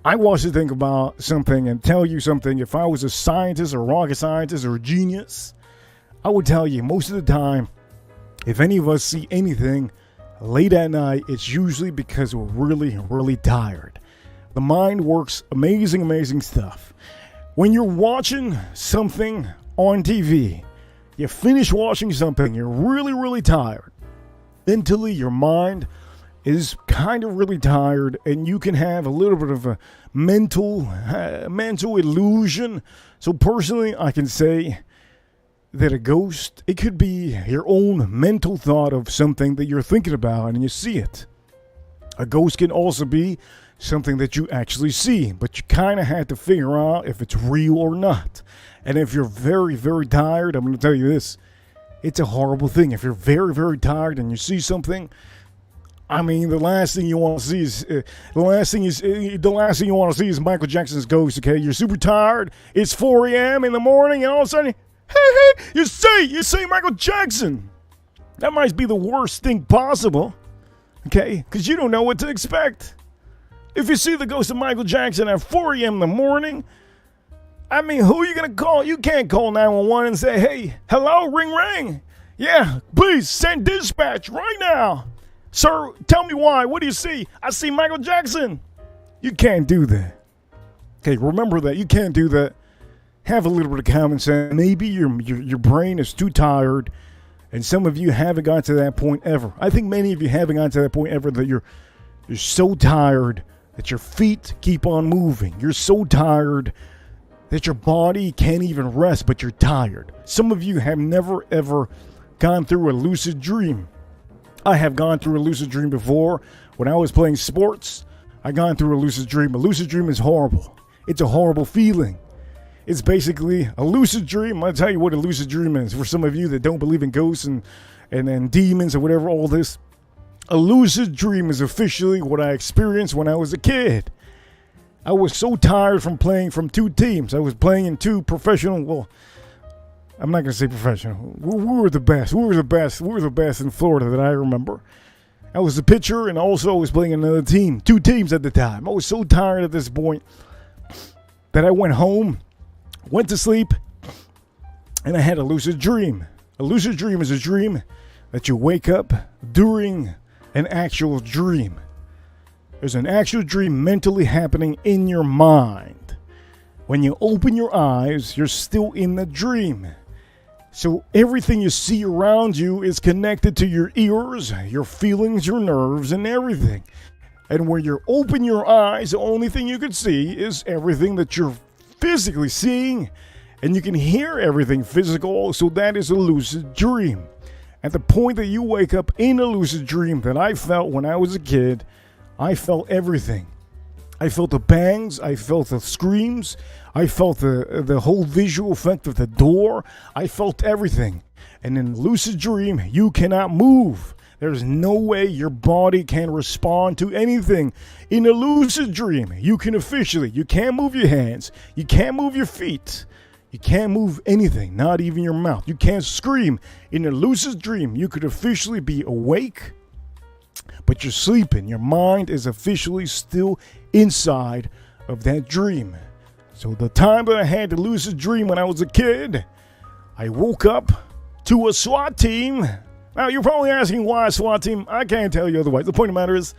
I was to think about something and tell you something, if I was a scientist or rocket scientist or a genius, I would tell you most of the time, if any of us see anything late at night, it's usually because we're really, really tired. The mind works amazing stuff. When you're watching something on TV, you finish watching something, you're really, really tired. Mentally, your mind is kind of really tired, and you can have a little bit of a mental illusion. So personally, I can say that a ghost, it could be your own mental thought of something that you're thinking about, and you see it. A ghost can also be something that you actually see, but you kind of have to figure out if it's real or not. And if you're very, very tired, I'm going to tell you this. It's a horrible thing. If you're very, very tired and you see something, I mean, the last thing you want to see is Michael Jackson's ghost. Okay, you're super tired. It's 4 a.m. in the morning, and all of a sudden, hey, you see Michael Jackson. That might be the worst thing possible. Okay, because you don't know what to expect. If you see the ghost of Michael Jackson at 4 a.m. in the morning, I mean, who are you going to call? You can't call 911 and say, hey, hello, ring. Yeah, please send dispatch right now. Sir, tell me why. What do you see? I see Michael Jackson. You can't do that. Okay, remember that. You can't do that. Have a little bit of common sense. Maybe your brain is too tired, and some of you haven't got to that point ever. I think many of you haven't got to that point ever that you're so tired that your feet keep on moving. You're so tired that your body can't even rest, but you're tired. Some of you have never, ever gone through a lucid dream. I have gone through a lucid dream before. When I was playing sports, I gone through a lucid dream. A lucid dream is horrible. It's a horrible feeling. It's basically a lucid dream. I'll tell you what a lucid dream is. For some of you that don't believe in ghosts and demons or whatever, all this. A lucid dream is officially what I experienced when I was a kid. I was so tired from playing from two teams. I was playing in two professional, well, I'm not going to say professional. We were the best. We were the best in Florida that I remember. I was the pitcher, and also I was playing another team. Two teams at the time. I was so tired at this point that I went home, went to sleep, and I had a lucid dream. A lucid dream is a dream that you wake up during an actual dream. There's an actual dream mentally happening in your mind. When you open your eyes, you're still in the dream. So everything you see around you is connected to your ears, your feelings, your nerves, and everything. And when you open your eyes, the only thing you can see is everything that you're physically seeing, and you can hear everything physical, so that is a lucid dream. At the point that you wake up in a lucid dream that I felt when I was a kid, I felt everything. I felt the bangs, I felt the screams, I felt the whole visual effect of the door, I felt everything. And in a lucid dream, you cannot move. There's no way your body can respond to anything. In a lucid dream, you can't move your hands, you can't move your feet, you can't move anything, not even your mouth. You can't scream. In a lucid dream, you could officially be awake, but you're sleeping. Your mind is officially still inside of that dream. So the time that I had the lucid dream when I was a kid, I woke up to a SWAT team. Now, you're probably asking why a SWAT team. I can't tell you otherwise. The point of the matter is,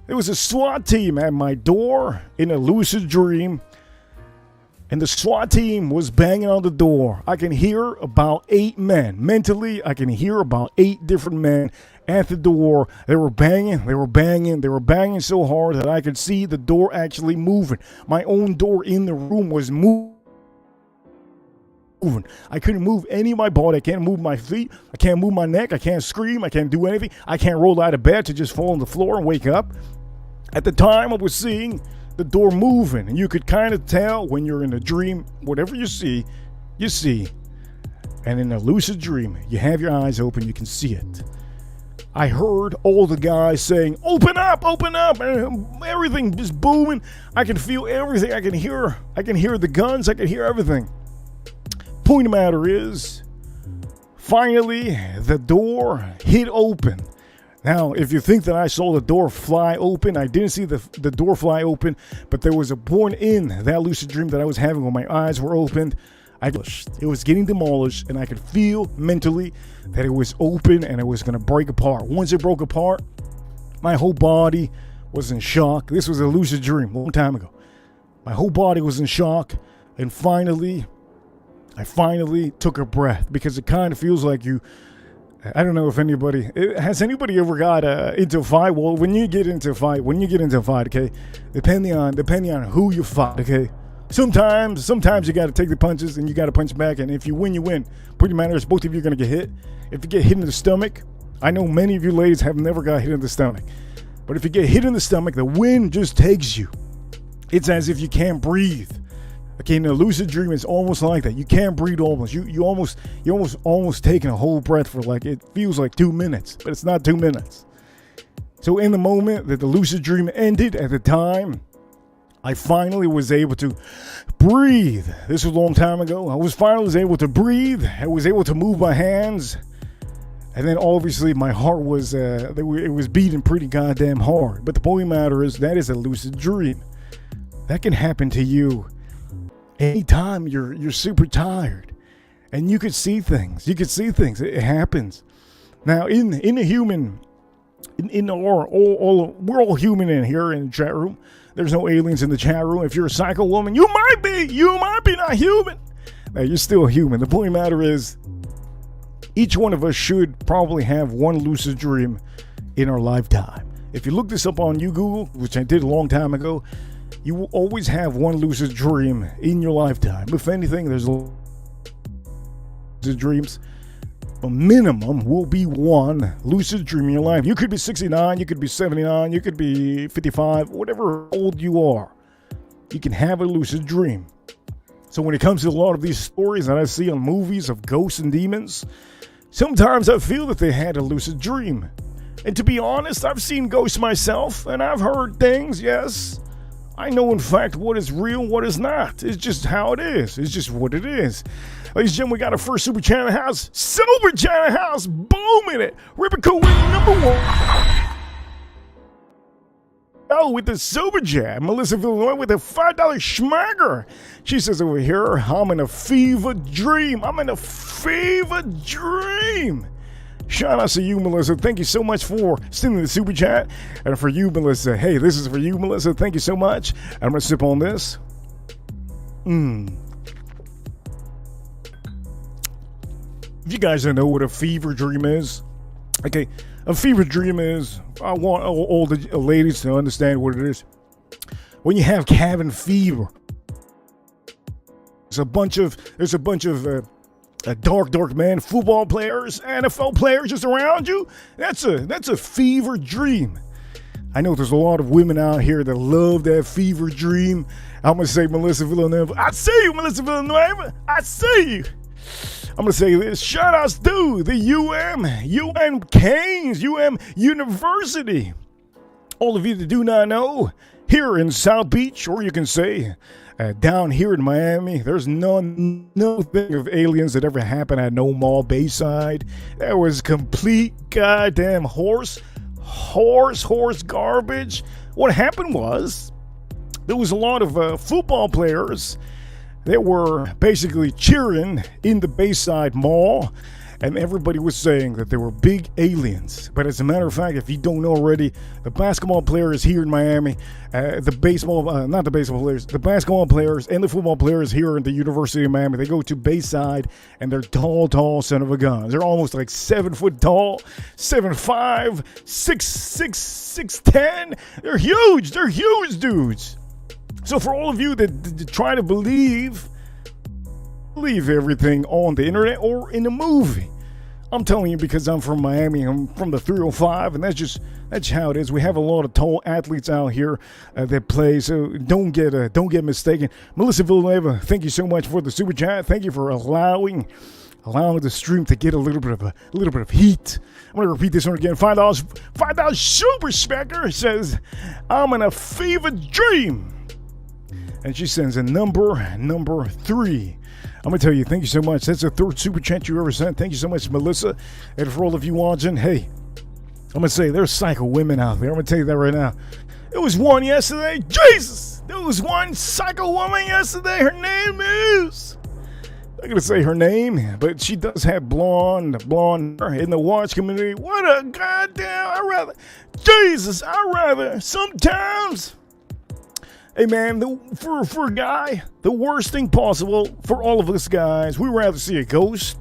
there was a SWAT team at my door in a lucid dream, and the SWAT team was banging on the door. I can hear about 8 men. Mentally, I can hear about 8 different men at the door. They were banging so hard that I could see the door actually moving. My own door in the room was moving. I couldn't move any of my body. I can't move my feet. I can't move my neck. I can't scream. I can't do anything. I can't roll out of bed to just fall on the floor and wake up. At the time, I was seeing the door moving, and you could kind of tell when you're in a dream, whatever you see, you see. And in a lucid dream, you have your eyes open, you can see it. I heard all the guys saying, open up, and everything just booming. I can feel everything. I can hear the guns. I can hear everything. Point of the matter is, finally, the door hit open. Now, if you think that I saw the door fly open, I didn't see the door fly open, but there was a point in that lucid dream that I was having when my eyes were opened. It was getting demolished, and I could feel mentally that it was open and it was going to break apart. Once it broke apart, my whole body was in shock. This was a lucid dream a long time ago. My whole body was in shock, and I finally took a breath, because it kind of feels like I don't know if has anybody ever got into a fight? Well, when you get into a fight, okay, depending on who you fight, okay, sometimes you got to take the punches and you got to punch back, and if you win, you win. Pretty matters, both of you are going to get hit. If you get hit in the stomach, I know many of you ladies have never got hit in the stomach, but if you get hit in the stomach, the wind just takes you. It's as if you can't breathe. Okay, in a lucid dream, it's almost like that. You can't breathe almost. You almost taking a whole breath for it feels like 2 minutes, but it's not 2 minutes. So in the moment that the lucid dream ended, at the time, I finally was able to breathe. This was a long time ago. I was finally able to breathe. I was able to move my hands. And then obviously my heart was, it was beating pretty goddamn hard. But the point of the matter is, that is a lucid dream. That can happen to you anytime you're super tired, and you could see things. It happens. Now, in a human, we're all human in here in the chat room. There's no aliens in the chat room. If you're a psycho woman, you might be not human. Now, you're still human. The point of the matter is, each one of us should probably have one lucid dream in our lifetime. If you look this up on Google, which I did a long time ago, you will always have one lucid dream in your lifetime. If anything, there's lucid dreams. A minimum will be one lucid dream in your life. You could be 69, you could be 79, you could be 55, whatever old you are. You can have a lucid dream. So when it comes to a lot of these stories that I see on movies of ghosts and demons, sometimes I feel that they had a lucid dream. And to be honest, I've seen ghosts myself, and I've heard things, yes. I know, in fact, what is real, what is not. It's just how it is. It's just what it is. Ladies and gentlemen, we got our first Super Chat in the house. Super Chat in the house. Booming it. Ripper number 1. Oh, with the Super Chat. Melissa Villanoy with a $5 schmagger. She says over here, I'm in a fever dream. Shout out to you, Melissa. Thank you so much for sending the super chat. And for you, Melissa, hey, this is for you, Melissa. Thank you so much. I'm going to sip on this. If you guys don't know what a fever dream is, okay, a fever dream is, I want all the ladies to understand what it is. When you have cabin fever, there's a bunch of dark man football players, NFL players just around you. That's a fever dream. I know there's a lot of women out here that love that fever dream. I'm gonna say Melissa Villanueva. I see you, Melissa Villanueva. I see you. I'm gonna say this. Shout outs to the UM Canes, UM University. All of you that do not know, here in South Beach, or you can say down here in Miami, there's no thing of aliens that ever happened at No Mall Bayside. That was complete goddamn horse garbage. What happened was there was a lot of football players that were basically cheering in the Bayside Mall, and everybody was saying that they were big aliens. But as a matter of fact, if you don't know already, the basketball players here in Miami, the basketball players and the football players here in the University of Miami, they go to Bayside, and they're tall son of a gun. They're almost like 7 foot tall, 7'5", 6'6", 6'10". They're huge dudes. So for all of you that try to believe everything on the internet or in a movie, I'm telling you, because I'm from Miami, I'm from the 305, and that's how it is. We have a lot of tall athletes out here that play, so don't get mistaken. Melissa Villanueva, thank you so much for the super chat. Thank you for allowing the stream to get a little bit of heat. I'm gonna repeat this one again. $5 super specker says, I'm in a fever dream. And she sends a number 3. I'm going to tell you, thank you so much. That's the third super chat you ever sent. Thank you so much, Melissa. And for all of you watching, hey, I'm going to say there's psycho women out there. I'm going to tell you that right now. There was one yesterday. Jesus! There was one psycho woman yesterday. Her name is... I'm going to say her name, but she does have blonde hair in the watch community. What a goddamn... I rather sometimes... Hey man, for a guy, the worst thing possible for all of us guys, we'd rather see a ghost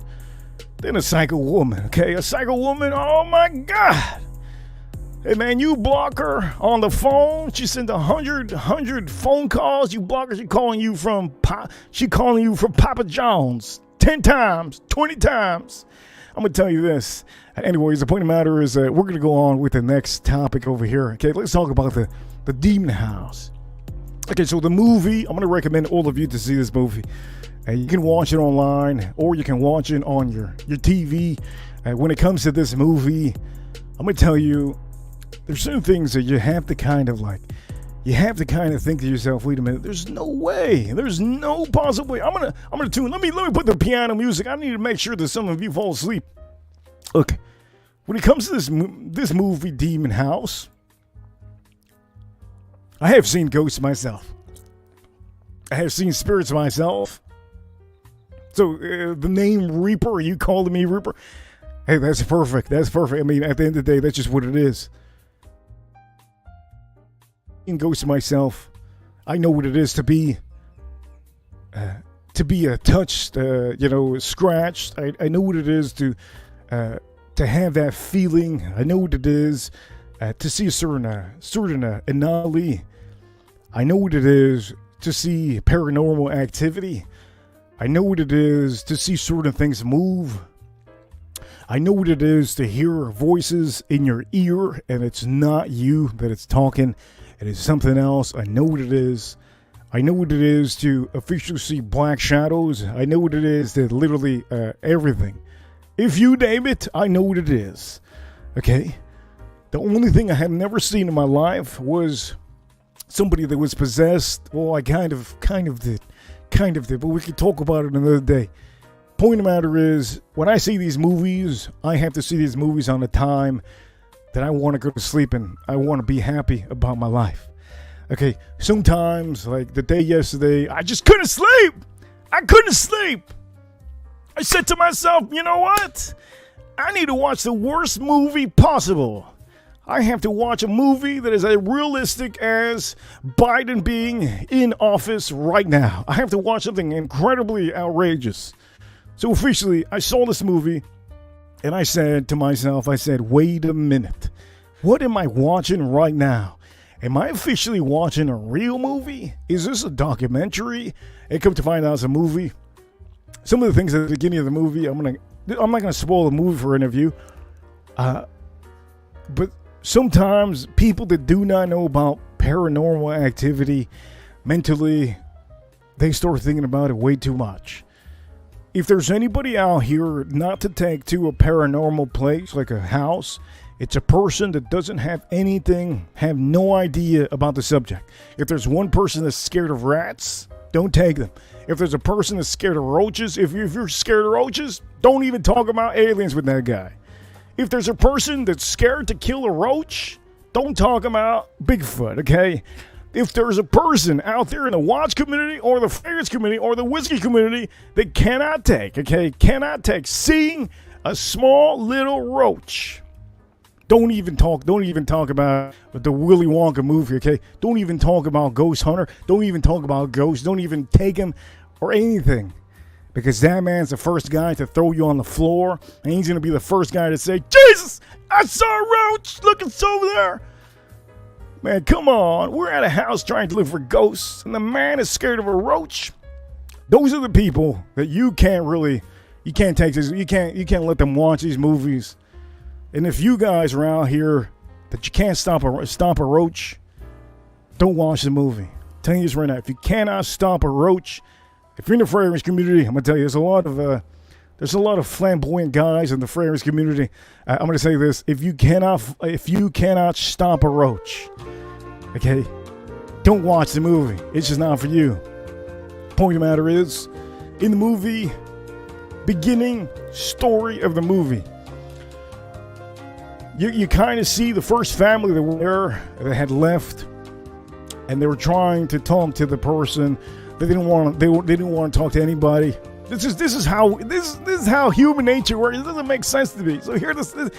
than a psycho woman, okay? A psycho woman, oh my God. Hey man, you block her on the phone, she sends 100 phone calls, you block her, she calling you from Papa John's 10 times, 20 times. I'm going to tell you this. Anyways, the point of the matter is we're going to go on with the next topic over here, okay? Let's talk about the demon house. Okay, so the movie, I'm going to recommend all of you to see this movie. You can watch it online, or you can watch it on your TV. When it comes to this movie, I'm going to tell you, there's certain things that you have to kind of think to yourself, wait a minute, there's no way. There's no possible way. I'm gonna tune. Let me put the piano music. I need to make sure that some of you fall asleep. Look, when it comes to this movie, Demon House, I have seen ghosts myself. I have seen spirits myself. So the name Reaper, are you calling me Reaper? Hey, that's perfect. That's perfect. I mean, at the end of the day, that's just what it is. In ghosts myself, I know what it is to be touched, scratched. I know what it is to have that feeling. I know what it is to see a certain anomaly. I know what it is to see paranormal activity. I know what it is to see certain things move. I know what it is to hear voices in your ear, and it's not you that it's talking. It is something else. I know what it is. I know what it is to officially see black shadows. I know what it is to literally everything. If you name it, I know what it is. Okay? The only thing I have never seen in my life was somebody that was possessed. Well, I kind of did, but we could talk about it another day. Point of the matter is, when I see these movies, I have to see these movies on a time that I want to go to sleep and I want to be happy about my life. Okay, sometimes, like the day yesterday, I just couldn't sleep. I said to myself, you know what? I need to watch the worst movie possible. I have to watch a movie that is as realistic as Biden being in office right now. I have to watch something incredibly outrageous. So officially, I saw this movie, and I said to myself, wait a minute. What am I watching right now? Am I officially watching a real movie? Is this a documentary? And come to find out it's a movie. Some of the things at the beginning of the movie, I'm not gonna spoil the movie for any of you. But sometimes people that do not know about paranormal activity, mentally, they start thinking about it way too much. If there's anybody out here not to take to a paranormal place like a house, it's a person that doesn't have no idea about the subject. If there's one person that's scared of rats, don't take them. If there's a person that's scared of roaches, if you're scared of roaches, don't even talk about aliens with that guy. If there's a person that's scared to kill a roach, don't talk about Bigfoot, okay? If there's a person out there in the watch community or the fragrance community or the whiskey community that cannot take seeing a small little roach, don't even talk about the Willy Wonka movie, okay? Don't even talk about Ghost Hunter. Don't even talk about ghosts. Don't even take him or anything. Because that man's the first guy to throw you on the floor, and he's going to be the first guy to say, Jesus, I saw a roach. Look, it's over there. Man, come on. We're at a house trying to look for ghosts, and the man is scared of a roach. Those are the people that you can't take this. You can't let them watch these movies. And if you guys are out here that you can't stop a roach, don't watch the movie. I'm telling you this right now. If you cannot stop a roach, if you're in the fragrance community, I'm gonna tell you, there's a lot of flamboyant guys in the fragrance community. I'm gonna say this: if you cannot stop a roach, okay, don't watch the movie. It's just not for you. Point of the matter is, in the movie, beginning story of the movie, you kind of see the first family that were there that had left, and they were trying to talk to the person. They didn't want to talk to anybody. This is how human nature works. It doesn't make sense to me. So here, look,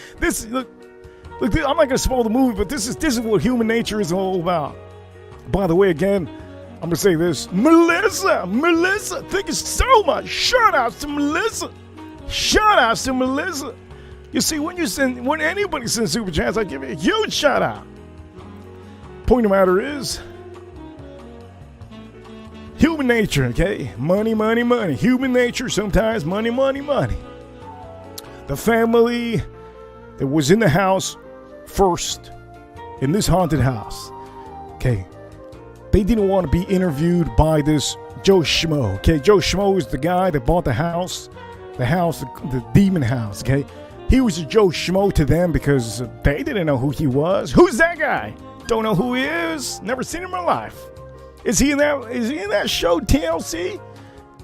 I'm not gonna spoil the movie, but this is what human nature is all about. By the way, again, I'm gonna say this: Melissa, thank you so much. Shout outs to Melissa. You see, when anybody sends super chats, I give you a huge shout out. Point of the matter is, human nature, okay? Money. Human nature, sometimes money. The family that was in the house first, in this haunted house, okay? They didn't want to be interviewed by this Joe Schmo, okay? Joe Schmo is the guy that bought the house, the demon house, okay? He was a Joe Schmo to them because they didn't know who he was. Who's that guy? Don't know who he is. Never seen him in my life. Is he in that show TLC?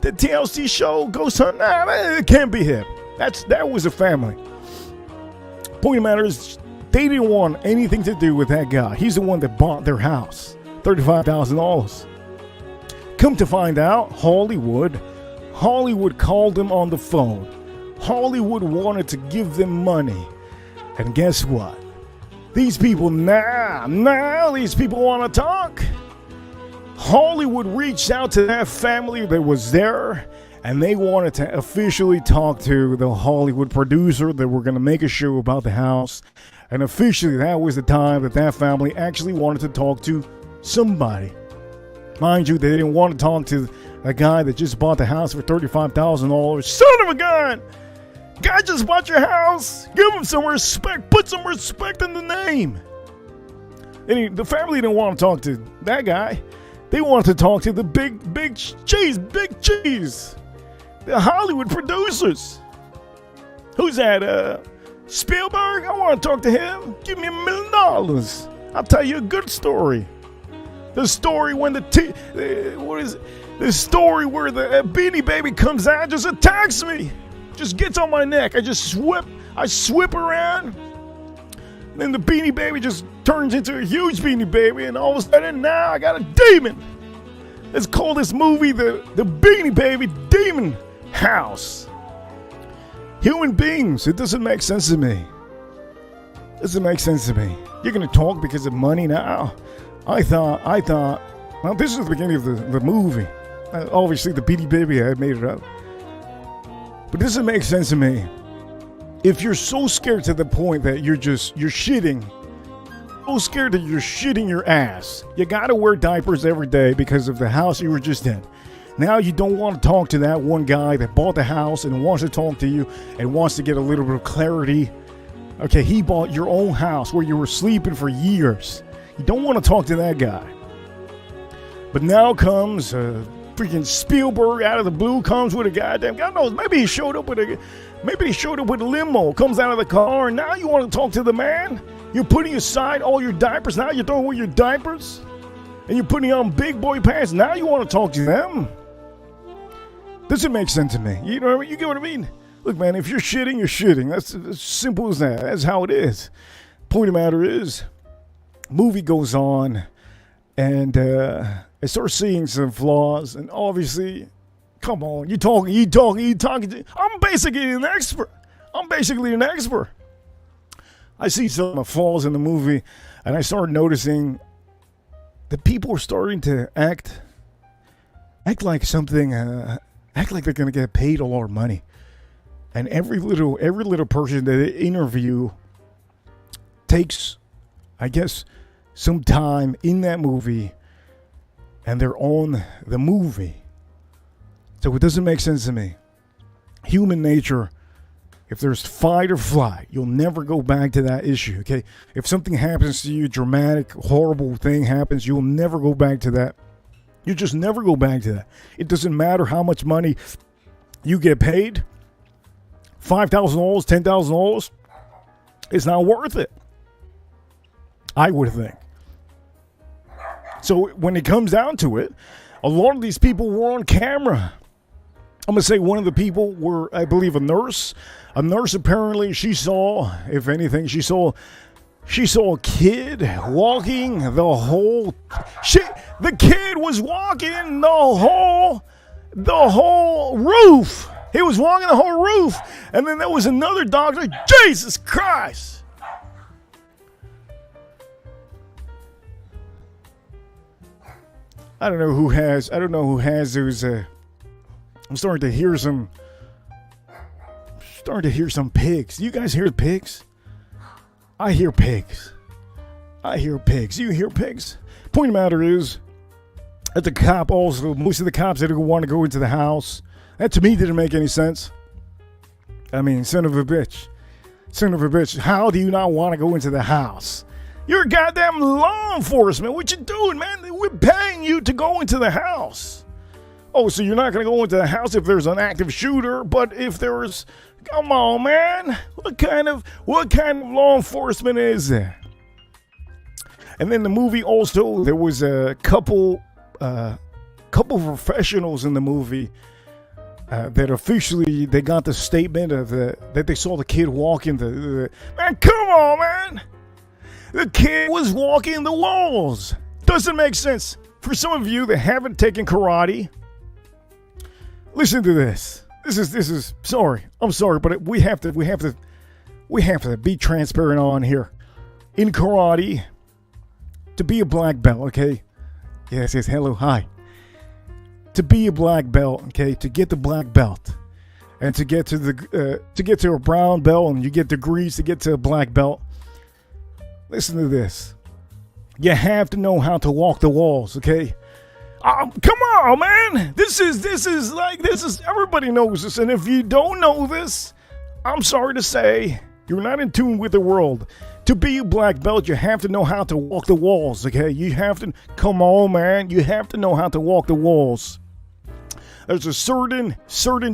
The TLC show Ghost Hunter? Nah, it can't be him. That was a family. Point of the matter is, they didn't want anything to do with that guy. He's the one that bought their house. $35,000. Come to find out, Hollywood called him on the phone. Hollywood wanted to give them money. And guess what? These people these people want to talk. Hollywood reached out to that family that was there, and they wanted to officially talk to the Hollywood producer that were going to make a show about the house. And officially, that was the time that family actually wanted to talk to somebody. Mind you, they didn't want to talk to a guy that just bought the house for $35,000. Son of a gun! Guy just bought your house. Give him some respect. Put some respect in the name. And the family didn't want to talk to that guy. They wanted to talk to the big cheese. The Hollywood producers. Who's that? Spielberg? I want to talk to him. Give me $1 million. I'll tell you a good story. The story when the story where the Beanie Baby comes out and just attacks me. Just gets on my neck. I swip around. Then the Beanie Baby just turns into a huge Beanie Baby, and all of a sudden now I got a demon. Let's call this movie the Beanie Baby Demon House. Human beings, it doesn't make sense to me. It doesn't make sense to me. You're going to talk because of money now? I thought, well, this is the beginning of the movie. Obviously, the Beady Baby had made it up. But this doesn't make sense to me. If you're so scared to the point that you're shitting, so scared that you're shitting your ass, you gotta wear diapers every day because of the house you were just in. Now you don't want to talk to that one guy that bought the house and wants to talk to you and wants to get a little bit of clarity. Okay, he bought your own house where you were sleeping for years. You don't want to talk to that guy. But now comes freaking Spielberg out of the blue, comes with a goddamn, God knows, maybe he showed up with a limo, comes out of the car, and now you want to talk to the man? You're putting aside all your diapers, now you're throwing away your diapers? And you're putting on big boy pants, now you want to talk to them? Doesn't make sense to me. You know what I mean? You get what I mean? Look, man, if you're shitting, you're shitting. That's as simple as that. That's how it is. Point of the matter is, movie goes on, and I start seeing some flaws, and obviously, come on, you talking. I'm basically an expert. I see some of the flaws in the movie, and I started noticing that people are starting to act like something, act like they're going to get paid a lot of money. And every little person that they interview takes, I guess, some time in that movie, and they're on the movie. So it doesn't make sense to me. Human nature, if there's fight or flight, you'll never go back to that issue, okay? If something happens to you, dramatic, horrible thing happens, you'll never go back to that. You just never go back to that. It doesn't matter how much money you get paid. $5,000, $10,000, it's not worth it. I would think. So when it comes down to it, a lot of these people were on camera. I'm going to say one of the people were, I believe, a nurse. A nurse, apparently, she saw, if anything, she saw a kid walking the whole... The kid was walking the whole roof. He was walking the whole roof. And then there was another doctor. Jesus Christ. I don't know who has those. I'm starting to hear some pigs. You guys hear pigs? I hear pigs. You hear pigs? Point of the matter is, that the cop also, most of the cops didn't want to go into the house. That to me didn't make any sense. I mean, son of a bitch. How do you not want to go into the house? You're goddamn law enforcement. What you doing, man? We're paying you to go into the house. Oh, so you're not going to go into the house if there's an active shooter, but if there's... Come on, man. What kind of law enforcement is that? And then the movie also, there was a couple professionals in the movie that officially they got the statement of that they saw the kid walking the man. Come on, man. The kid was walking the walls. Doesn't make sense. For some of you that haven't taken karate, listen to this. This is sorry. I'm sorry, but we have to be transparent on here. In karate, to be a black belt, okay? Yes, hello, hi. To be a black belt, okay, to get the black belt, and to get to a brown belt, and you get degrees to get to a black belt. Listen to this. You have to know how to walk the walls, okay? Come on, man. This is everybody knows this, and if you don't know this, I'm sorry to say, you're not in tune with the world. To be a black belt, you have to know how to walk the walls, okay? You have to, come on, man. You have to know how to walk the walls. There's a certain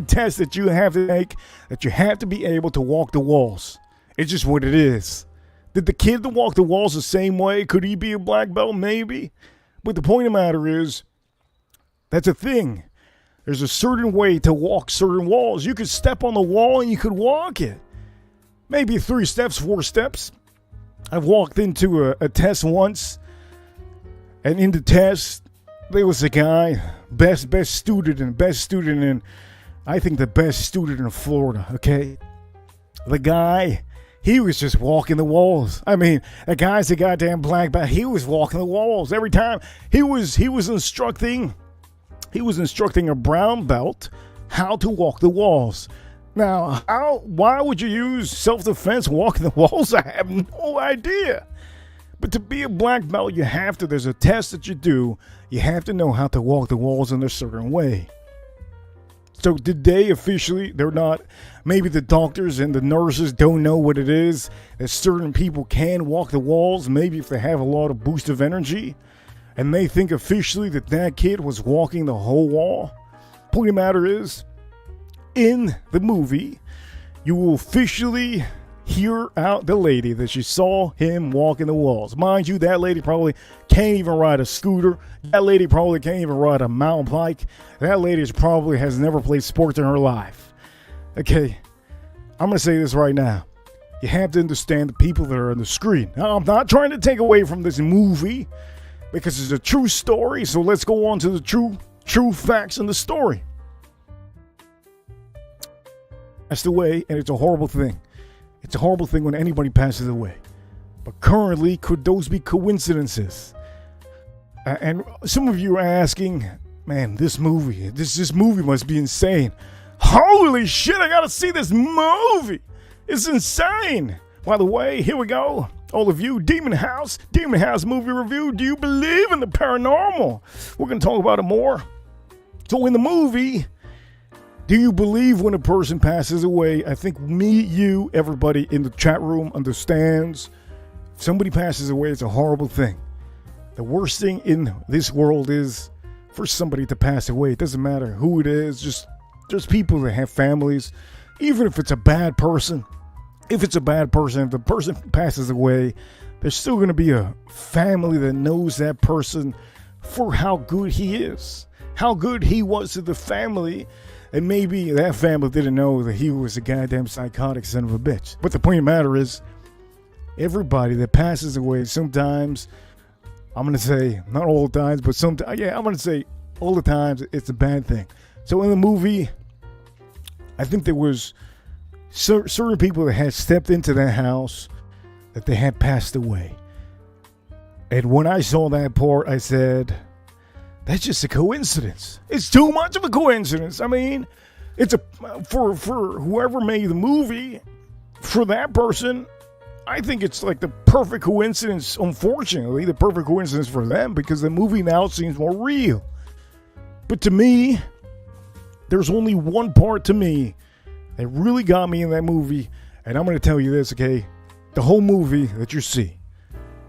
test that you have to make, that you have to be able to walk the walls. It's just what it is. Did the kid walk the walls the same way? Could he be a black belt? Maybe. But the point of the matter is, that's a thing. There's a certain way to walk certain walls. You could step on the wall and you could walk it. Maybe 3 steps, 4 steps. I've walked into a test once, and in the test, there was a guy, best student in, I think the best student in Florida, okay? The guy, he was just walking the walls. I mean, that guy's a goddamn black belt. He was walking the walls every time. He was instructing a brown belt how to walk the walls. Now, why would you use self-defense walking the walls? I have no idea. But to be a black belt, there's a test that you do. You have to know how to walk the walls in a certain way. So did they officially, they're not, maybe the doctors and the nurses don't know what it is, that certain people can walk the walls, maybe if they have a lot of boost of energy, and they think officially that kid was walking the whole wall. Point of the matter is, in the movie, you will officially hear out the lady that she saw him walking the walls. Mind you, that lady probably can't even ride a scooter. That lady probably can't even ride a mountain bike. That lady probably has never played sports in her life. Okay, I'm going to say this right now. You have to understand the people that are on the screen. Now, I'm not trying to take away from this movie because it's a true story. So let's go on to the true facts in the story. That's the way, and it's a horrible thing. It's a horrible thing when anybody passes away. But currently, could those be coincidences? And some of you are asking, man, this movie must be insane. Holy shit, I gotta see this movie. It's insane. By the way, here we go. All of you, Demon House movie review. Do you believe in the paranormal? We're gonna talk about it more. So in the movie, do you believe when a person passes away? I think me, you, everybody in the chat room understands. If somebody passes away, it's a horrible thing. The worst thing in this world is for somebody to pass away. It doesn't matter who it is. Just there's people that have families. Even if it's a bad person. If the person passes away, there's still going to be a family that knows that person for how good he is. How good he was to the family. And maybe that family didn't know that he was a goddamn psychotic son of a bitch. But the point of the matter is, everybody that passes away sometimes, I'm going to say, not all the times, but sometimes, I'm going to say all the times, it's a bad thing. So in the movie, I think there was certain people that had stepped into that house that they had passed away. And when I saw that part, I said, that's just a coincidence. It's too much of a coincidence. I mean, it's for whoever made the movie, for that person, I think it's like the perfect coincidence, unfortunately, the perfect coincidence for them because the movie now seems more real. But to me, there's only one part to me that really got me in that movie, and I'm going to tell you this, okay? The whole movie that you see,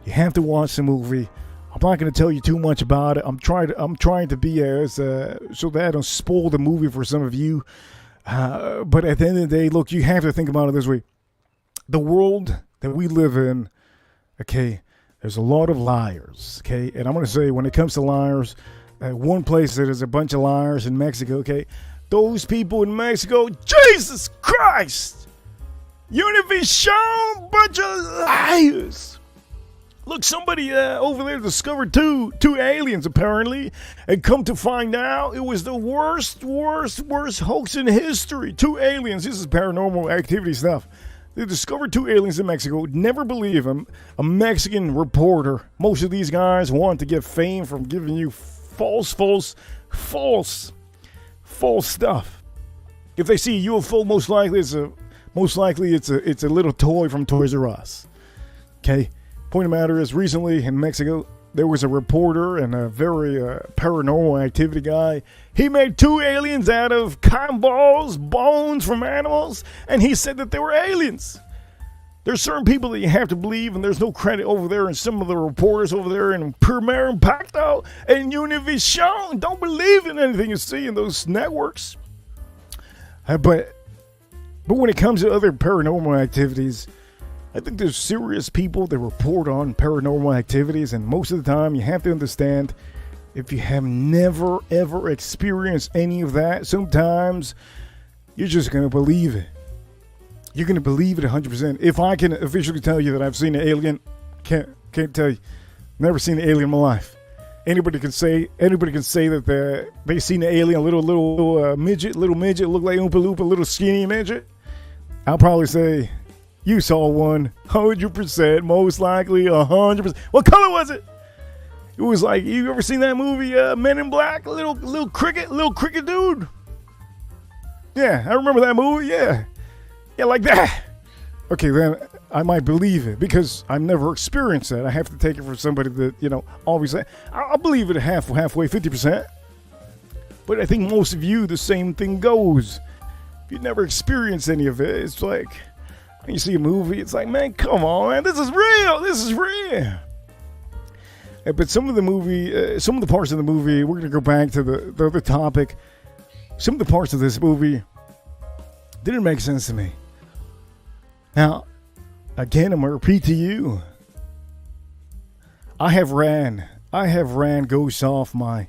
you have to watch the movie. I'm not going to tell you too much about it. I'm trying to be as so that I don't spoil the movie for some of you. But at the end of the day, look, you have to think about it this way. The world that we live in, okay, there's a lot of liars, okay? And I'm going to say when it comes to liars, one place that is a bunch of liars in Mexico, okay? Those people in Mexico, Jesus Christ! Univision, bunch of liars! Look, somebody over there discovered two aliens, apparently, and come to find out it was the worst hoax in history. 2 aliens. This is paranormal activity stuff. They discovered 2 aliens in Mexico. Never believe them. A Mexican reporter. Most of these guys want to get fame from giving you false stuff. If they see a UFO, most likely it's a little toy from Toys R Us. Okay. Point of the matter is, recently in Mexico, there was a reporter and a very paranormal activity guy. He made 2 aliens out of cotton balls, bones from animals, and he said that they were aliens. There's certain people that you have to believe, and there's no credit over there, and some of the reporters over there in Primer Impacto and Univision don't believe in anything you see in those networks. But when it comes to other paranormal activities, I think there's serious people that report on paranormal activities, and most of the time you have to understand, if you have never ever experienced any of that, sometimes you're just going to believe it. You're going to believe it 100%. If I can officially tell you that I've seen an alien, can't tell you. Never seen an alien in my life. Anybody can say that they seen an alien, a little midget, look like Oompa Loompa, little skinny midget. I'll probably say you saw one 100%, most likely 100%. What color was it? It was like, you ever seen that movie, Men in Black? Little cricket dude. Yeah, I remember that movie. Yeah, like that. Okay, then I might believe it because I've never experienced that. I have to take it from somebody that, obviously, I'll believe it halfway, 50%. But I think most of you, the same thing goes. If you never experienced any of it, it's like, when you see a movie, it's like, man, come on, man, this is real. But some of the parts of the movie, we're going to go back to the other topic. Some of the parts of this movie didn't make sense to me. Now, again, I'm going to repeat to you. I have ran ghosts off my...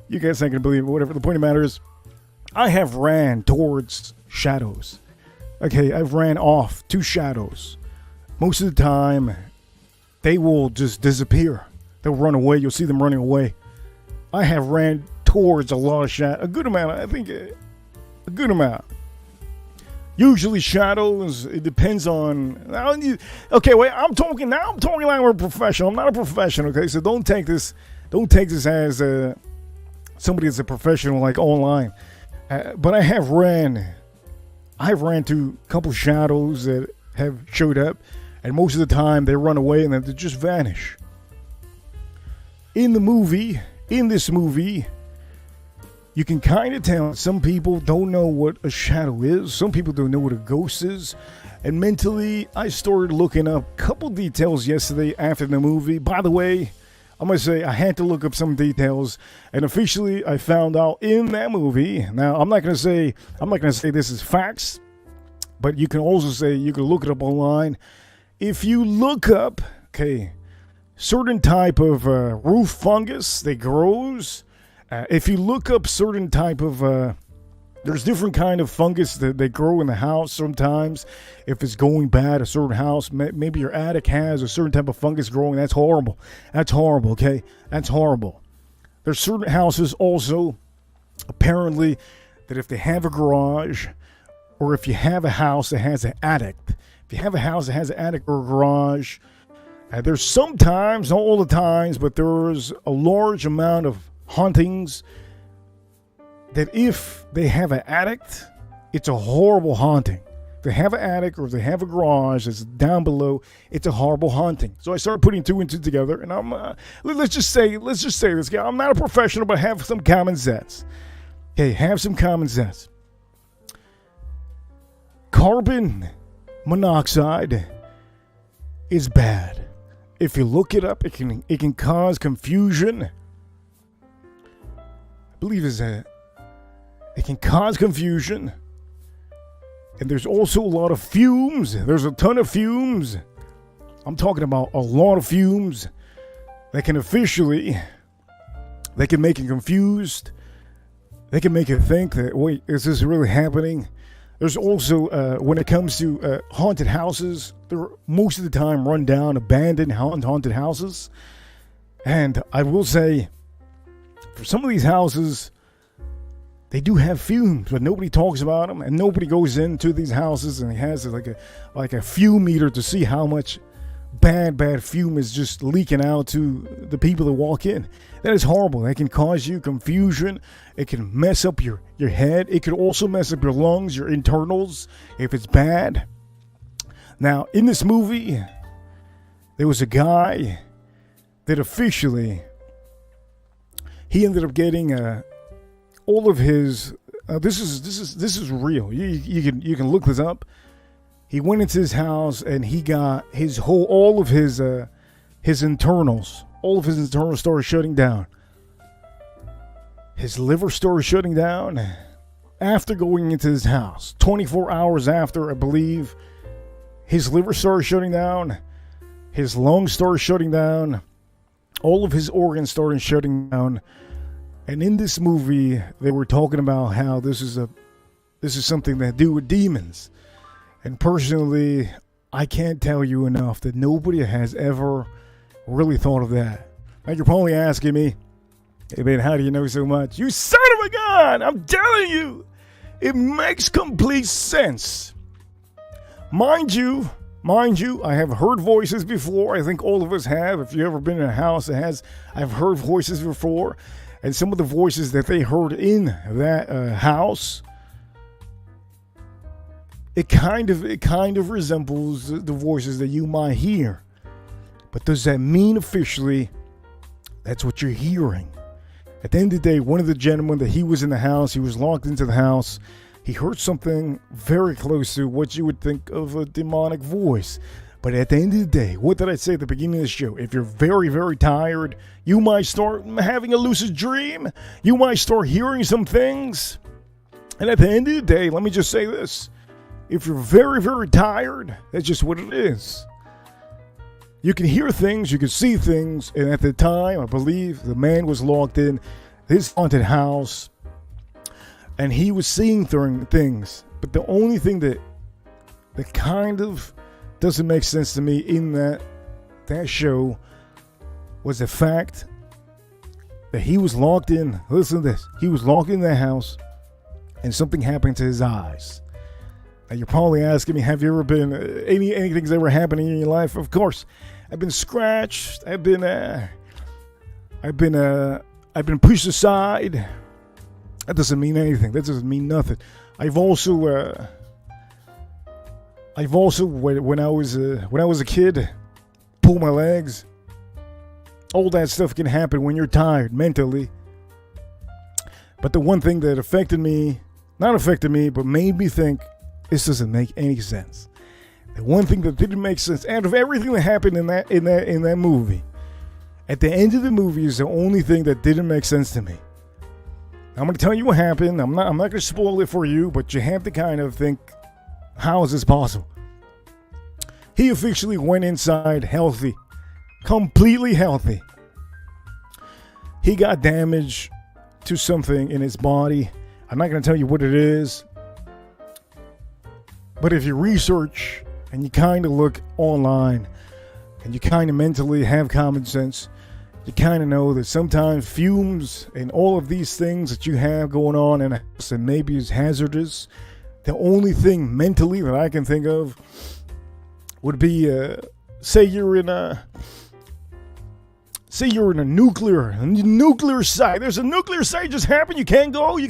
You guys ain't going to believe it, whatever. The point of the matter is, I have ran towards shadows. Okay, I've ran off to shadows. Most of the time, they will just disappear. They'll run away. You'll see them running away. I have ran towards a lot of shadows. A good amount, I think. A good amount. Usually shadows, it depends on... Okay, wait, I'm talking like I'm a professional. I'm not a professional, okay? So don't take this as somebody that's a professional, like online. But I've ran to a couple shadows that have showed up, and most of the time they run away and then they just vanish. In this movie, you can kind of tell some people don't know what a shadow is. Some people don't know what a ghost is. And mentally, I started looking up a couple details yesterday after the movie. By the way, I'm going to say I had to look up some details, and officially I found out in that movie. Now, I'm not going to say this is facts, but you can also say you can look it up online. If you look up, certain type of roof fungus that grows, if you look up certain type of there's different kind of fungus that they grow in the house sometimes. If it's going bad, a certain house, maybe your attic has a certain type of fungus growing. That's horrible. That's horrible, okay? That's horrible. There's certain houses also, apparently, that if they have a garage, or if you have a house that has an attic, if you have a house that has an attic or a garage, there's sometimes, not all the times, but there's a large amount of hauntings that if they have an attic, it's a horrible haunting. If they have an attic or if they have a garage that's down below, it's a horrible haunting. So I started putting two and two together, and I'm let's just say this guy. I'm not a professional, but I have some common sense. Okay, have some common sense. Carbon monoxide is bad. If you look it up, it can cause confusion. I believe it can cause confusion. And there's also a lot of fumes. There's a ton of fumes. I'm talking about a lot of fumes that can make you confused. They can make you think that, wait, is this really happening? There's also, when it comes to haunted houses, they're most of the time run down, abandoned, haunted houses. And I will say, for some of these houses, they do have fumes, but nobody talks about them, and nobody goes into these houses and has like a fume meter to see how much bad fume is just leaking out to the people that walk in. That is horrible. That can cause you confusion. It can mess up your head. It could also mess up your lungs, your internals, if it's bad. Now, in this movie, there was a guy that officially, he ended up getting all of his. This is real. You can look this up. He went into his house and he got all of his internals. All of his internals started shutting down. His liver started shutting down after going into his house. 24 hours after, I believe, his liver started shutting down. His lungs started shutting down. All of his organs started shutting down. And in this movie, they were talking about how this is something that do with demons. And personally, I can't tell you enough that nobody has ever really thought of that. Now you're probably asking me, hey man, how do you know so much? You son of a gun! I'm telling you! It makes complete sense. Mind you, I have heard voices before. I think all of us have. If you've ever been in a house that has, I've heard voices before. And some of the voices that they heard in that house, it kind of resembles the voices that you might hear. But does that mean officially that's what you're hearing? At the end of the day, one of the gentlemen that he was in the house, he was locked into the house. He heard something very close to what you would think of a demonic voice. But at the end of the day, what did I say at the beginning of the show? If you're very, very tired, you might start having a lucid dream. You might start hearing some things. And at the end of the day, let me just say this. If you're very, very tired, that's just what it is. You can hear things, you can see things, and at the time, I believe the man was locked in his haunted house, and he was seeing things. But the only thing that kind of doesn't make sense to me in that show was the fact that he was locked in. Listen to this. He was locked in that house, and something happened to his eyes. Now you're probably asking me, have you ever been anything's ever happening in your life? Of course, I've been scratched. I've been pushed aside. That doesn't mean anything. That doesn't mean nothing. I've also when I was a kid, pulled my legs. All that stuff can happen when you're tired mentally. But the one thing that not affected me, but made me think, this doesn't make any sense. The one thing that didn't make sense out of everything that happened in that movie, at the end of the movie is the only thing that didn't make sense to me. I'm going to tell you what happened. I'm not going to spoil it for you, but you have to kind of think, how is this possible? He officially went inside healthy, completely healthy. He got damage to something in his body. I'm not going to tell you what it is. But if you research and you kind of look online and you kind of mentally have common sense, you kind of know that sometimes fumes and all of these things that you have going on in a house and maybe is hazardous. The only thing mentally that I can think of would be, say you're in a nuclear site. There's a nuclear site just happened. You can't go. You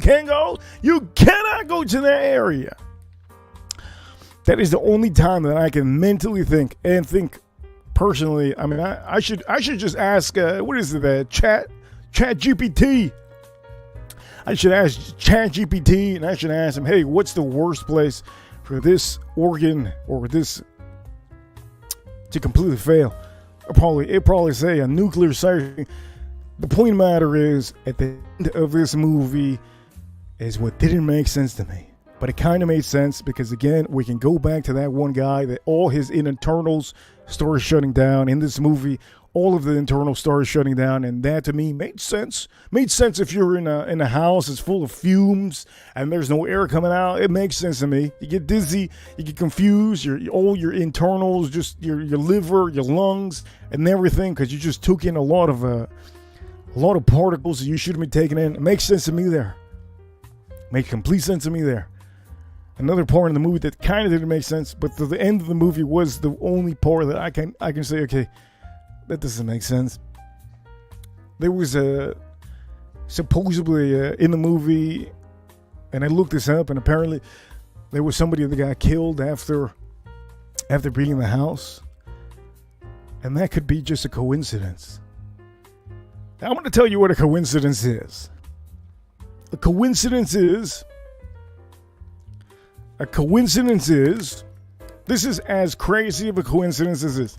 cannot go to that area. That is the only time that I can mentally think personally. I mean, I should just ask, what is it, Chat GPT. I should ask Chat GPT, and I should ask him, hey, what's the worst place for this organ or this to completely fail? It'd probably say a nuclear site. The point of the matter is, at the end of this movie is what didn't make sense to me. But it kind of made sense because, again, we can go back to that one guy that all his internals started shutting down. In this movie, all of the internals started shutting down, and that to me made sense. Made sense if you're in a house that's full of fumes and there's no air coming out. It makes sense to me. You get dizzy, you get confused, all your internals, just your liver, your lungs, and everything, because you just took in a lot of particles that you shouldn't be taking in. It makes sense to me there. Makes complete sense to me there. Another part in the movie that kind of didn't make sense, but the end of the movie was the only part that I can say, okay, that doesn't make sense. There was supposedly in the movie, and I looked this up, and apparently there was somebody that got killed after being in the house, and that could be just a coincidence. Now, I'm going to tell you what a coincidence is. A coincidence is, this is as crazy of a coincidence as this.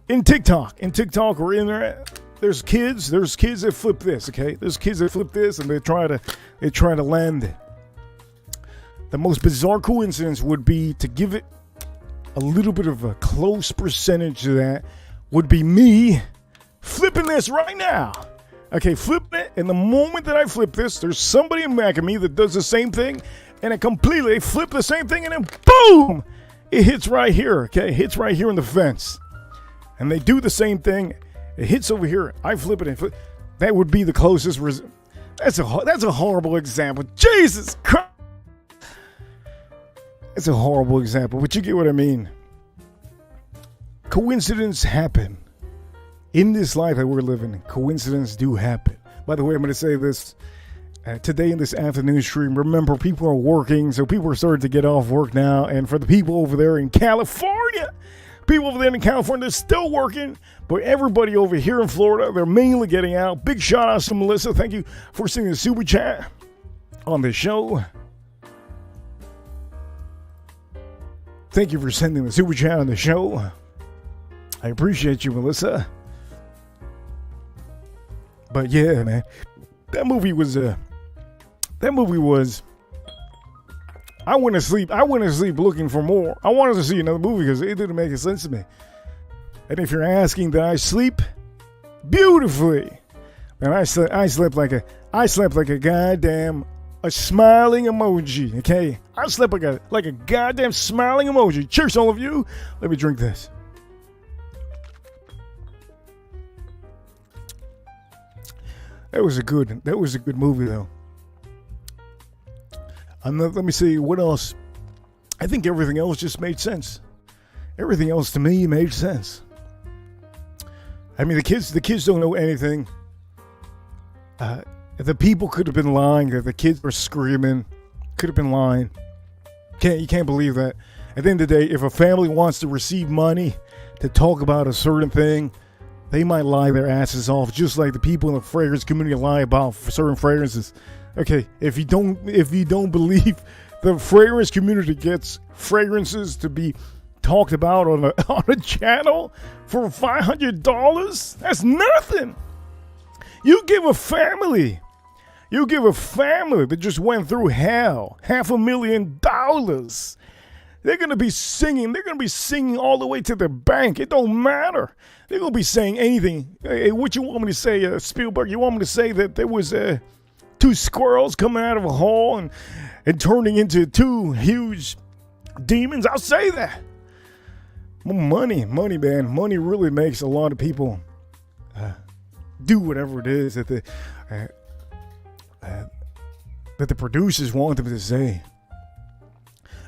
In TikTok or internet, there's kids that flip this, okay? There's kids that flip this and they try to land it. The most bizarre coincidence would be, to give it a little bit of a close percentage to that, would be me flipping this right now. Okay, flipping it, and the moment that I flip this, there's somebody in back of me that does the same thing, and it completely flip the same thing, and then boom, it hits right here. Okay, it hits right here in the fence, and they do the same thing. It hits over here. I flip it and flip. That would be the closest. That's a horrible example. Jesus Christ! It's a horrible example, but you get what I mean. Coincidences happen. In this life that we're living, coincidences do happen. By the way, I'm going to say this today in this afternoon stream. Remember, people are working, so people are starting to get off work now. And for the people over there in California, they're still working. But everybody over here in Florida, they're mainly getting out. Big shout out to Melissa. Thank you for sending the super chat on the show. Thank you for sending the super chat on the show. I appreciate you, Melissa. But yeah, man, that movie was. I went to sleep. Looking for more. I wanted to see another movie because it didn't make sense to me. And if you're asking, that I sleep beautifully, and I slept like a goddamn smiling emoji. Okay, I slept like a goddamn smiling emoji. Cheers, all of you. Let me drink this. That was a good movie, though. Let me see what else. I think everything else just made sense. Everything else to me made sense. I mean, the kids don't know anything. The people could have been lying. The kids were screaming. Could have been lying. You can't believe that. At the end of the day, if a family wants to receive money to talk about a certain thing, they might lie their asses off, just like the people in the fragrance community lie about certain fragrances. Okay, if you don't believe the fragrance community gets fragrances to be talked about on a channel for $500, that's nothing. You give a family that just went through hell $500,000. They're gonna be singing all the way to the bank. It don't matter. They're going to be saying anything. Hey, what you want me to say, Spielberg? You want me to say that there was two squirrels coming out of a hole and turning into two huge demons? I'll say that. Money, man. Money really makes a lot of people do whatever it is that the producers want them to say.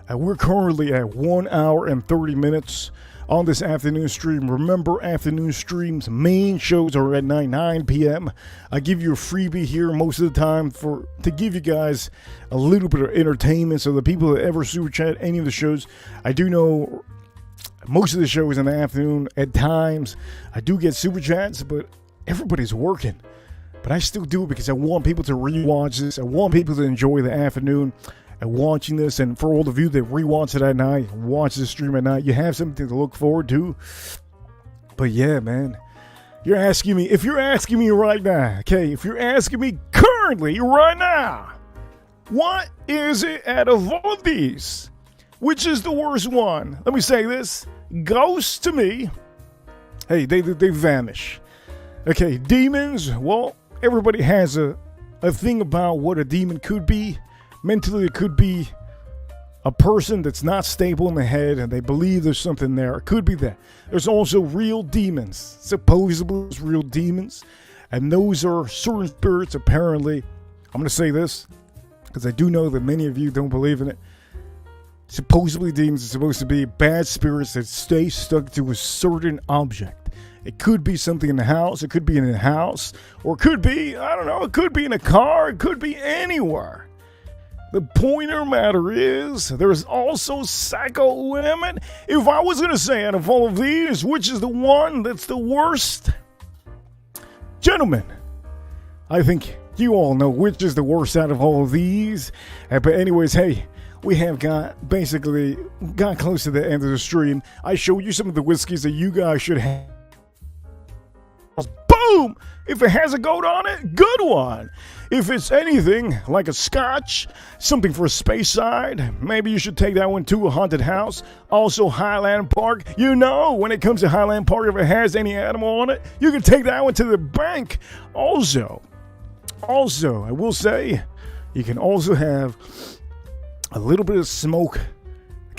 We're currently at 1 hour and 30 minutes. On this afternoon stream. Remember, afternoon streams, main shows are at 9 p.m. I give you a freebie here most of the time to give you guys a little bit of entertainment. So the people that ever super chat any of the shows, I do know most of the shows in the afternoon. At times, I do get super chats, but everybody's working. But I still do it because I want people to rewatch this. I want people to enjoy the afternoon and watching this. And for all of you that rewatch it at night, watch the stream at night, you have something to look forward to. But yeah, man, if you're asking me right now, okay, if you're asking me currently right now, what is it out of all of these? Which is the worst one? Let me say this. Ghosts, to me, hey, they vanish. Okay, demons, well, everybody has a thing about what a demon could be. Mentally, it could be a person that's not stable in the head and they believe there's something there. It could be that. There's also real demons. Supposedly there's real demons. And those are certain spirits, apparently. I'm going to say this because I do know that many of you don't believe in it. Supposedly demons are supposed to be bad spirits that stay stuck to a certain object. It could be something in the house. It could be in a house. Or it could be, I don't know, it could be in a car. It could be anywhere. The point of the matter is, there's also psycho women. If I was going to say out of all of these, which is the one that's the worst? Gentlemen, I think you all know which is the worst out of all of these. But anyways, hey, we have got close to the end of the stream. I showed you some of the whiskeys that you guys should have. Boom! If it has a goat on it, good one. If it's anything like a scotch, something for a space side, maybe you should take that one to a haunted house. Also, Highland Park. You know, when it comes to Highland Park, if it has any animal on it, you can take that one to the bank. Also, I will say, you can also have a little bit of smoke.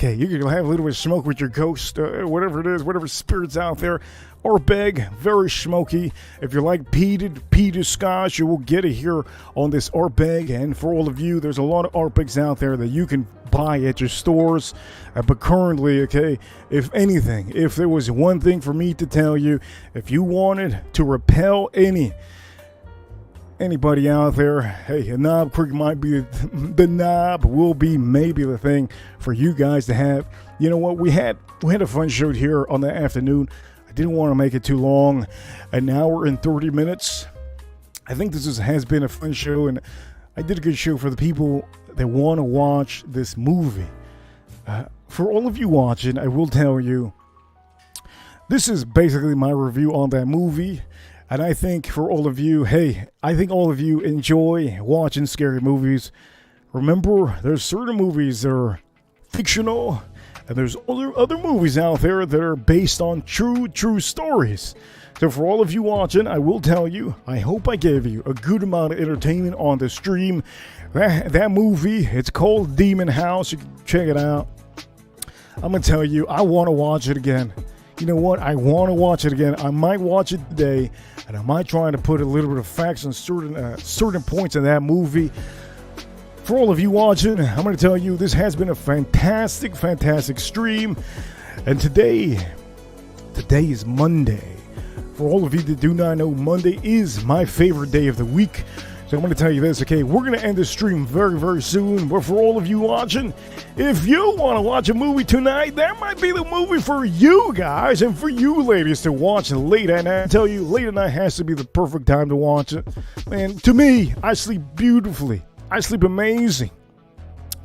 Okay, you can have a little bit of smoke with your ghost, whatever it is, whatever spirits out there. Arbeg, very smoky. If you like peated scotch, you will get it here on this Arbeg. And for all of you, there's a lot of Arbegs out there that you can buy at your stores. But currently, okay, if anything, if there was one thing for me to tell you, if you wanted to repel anybody out there, hey, a Knob Creek might be the knob, will be maybe the thing for you guys to have. You know what, we had a fun show here on the afternoon. I didn't want to make it too long, an hour and 30 minutes. I think this has been a fun show, and I did a good show for the people that want to watch this movie. For all of you watching, I will tell you, this is basically my review on that movie. And I think for all of you, hey, I think all of you enjoy watching scary movies. Remember, there's certain movies that are fictional, and there's other movies out there that are based on true stories. So for all of you watching, I will tell you, I hope I gave you a good amount of entertainment on the stream. That movie, it's called Demon House. You can check it out. I'm going to tell you, I want to watch it again. You know what? I want to watch it again. I might watch it today, and I might try to put a little bit of facts on certain points in that movie. For all of you watching, I'm going to tell you, this has been a fantastic stream. And today is Monday. For all of you that do not know, Monday is my favorite day of the week. So I'm going to tell you this, okay, we're going to end the stream very soon. But for all of you watching, if you want to watch a movie tonight, that might be the movie for you guys and for you ladies to watch late at night. I tell you, late at night has to be the perfect time to watch it. Man, to me, I sleep beautifully. I sleep amazing.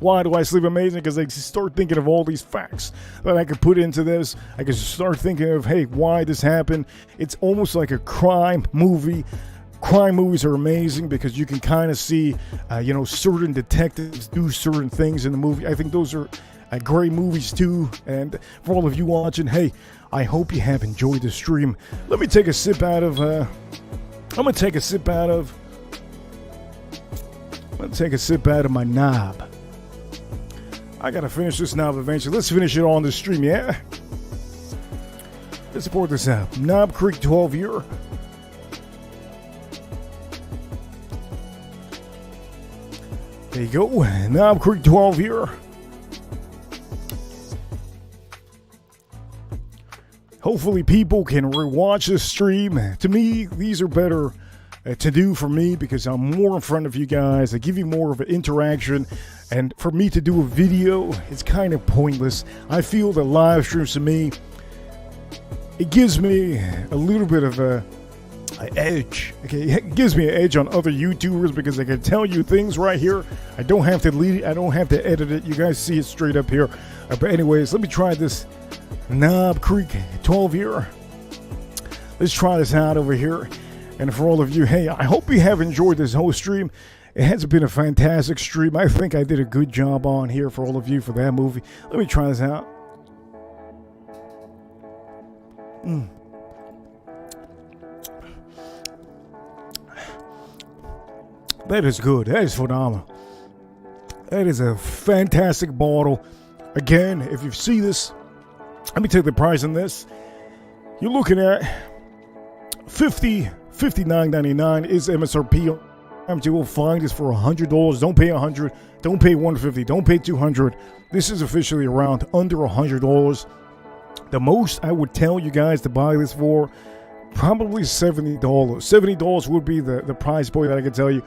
Why do I sleep amazing? Because I start thinking of all these facts that I could put into this. I can start thinking of, hey, why this happened. It's almost like a crime movie. Crime movies are amazing because you can kind of see, certain detectives do certain things in the movie. I think those are great movies too. And for all of you watching, hey, I hope you have enjoyed the stream. Let me take a sip out of. I'm gonna take a sip out of my knob. I gotta finish this knob eventually. Let's finish it on the stream, yeah. Let's support this out. Knob Creek 12 year. There you go, Knob Creek 12 here. Hopefully people can rewatch this stream. To me, these are better to do for me because I'm more in front of you guys. I give you more of an interaction. And for me to do a video, it's kind of pointless. I feel that live streams to me, it gives me a little bit of an edge. Okay, it gives me an edge on other YouTubers because I can tell you things right here. I don't have to lead it. I don't have to edit it. You guys see it straight up here. But anyways, let me try this Knob Creek 12 year. Let's try this out over here. And for all of you, hey, I hope you have enjoyed this whole stream. It has been a fantastic stream. I think I did a good job on here for all of you for that movie. Let me try this out. That is good. That is phenomenal. That is a fantastic bottle. Again, if you see this, let me take the price on this. You're looking at $59.99 is MSRP. You will find this for $100. Don't pay $100. Don't pay $150. Don't pay $200. This is officially around under $100. The most I would tell you guys to buy this for, probably $70. $70 would be the price point that I can tell you.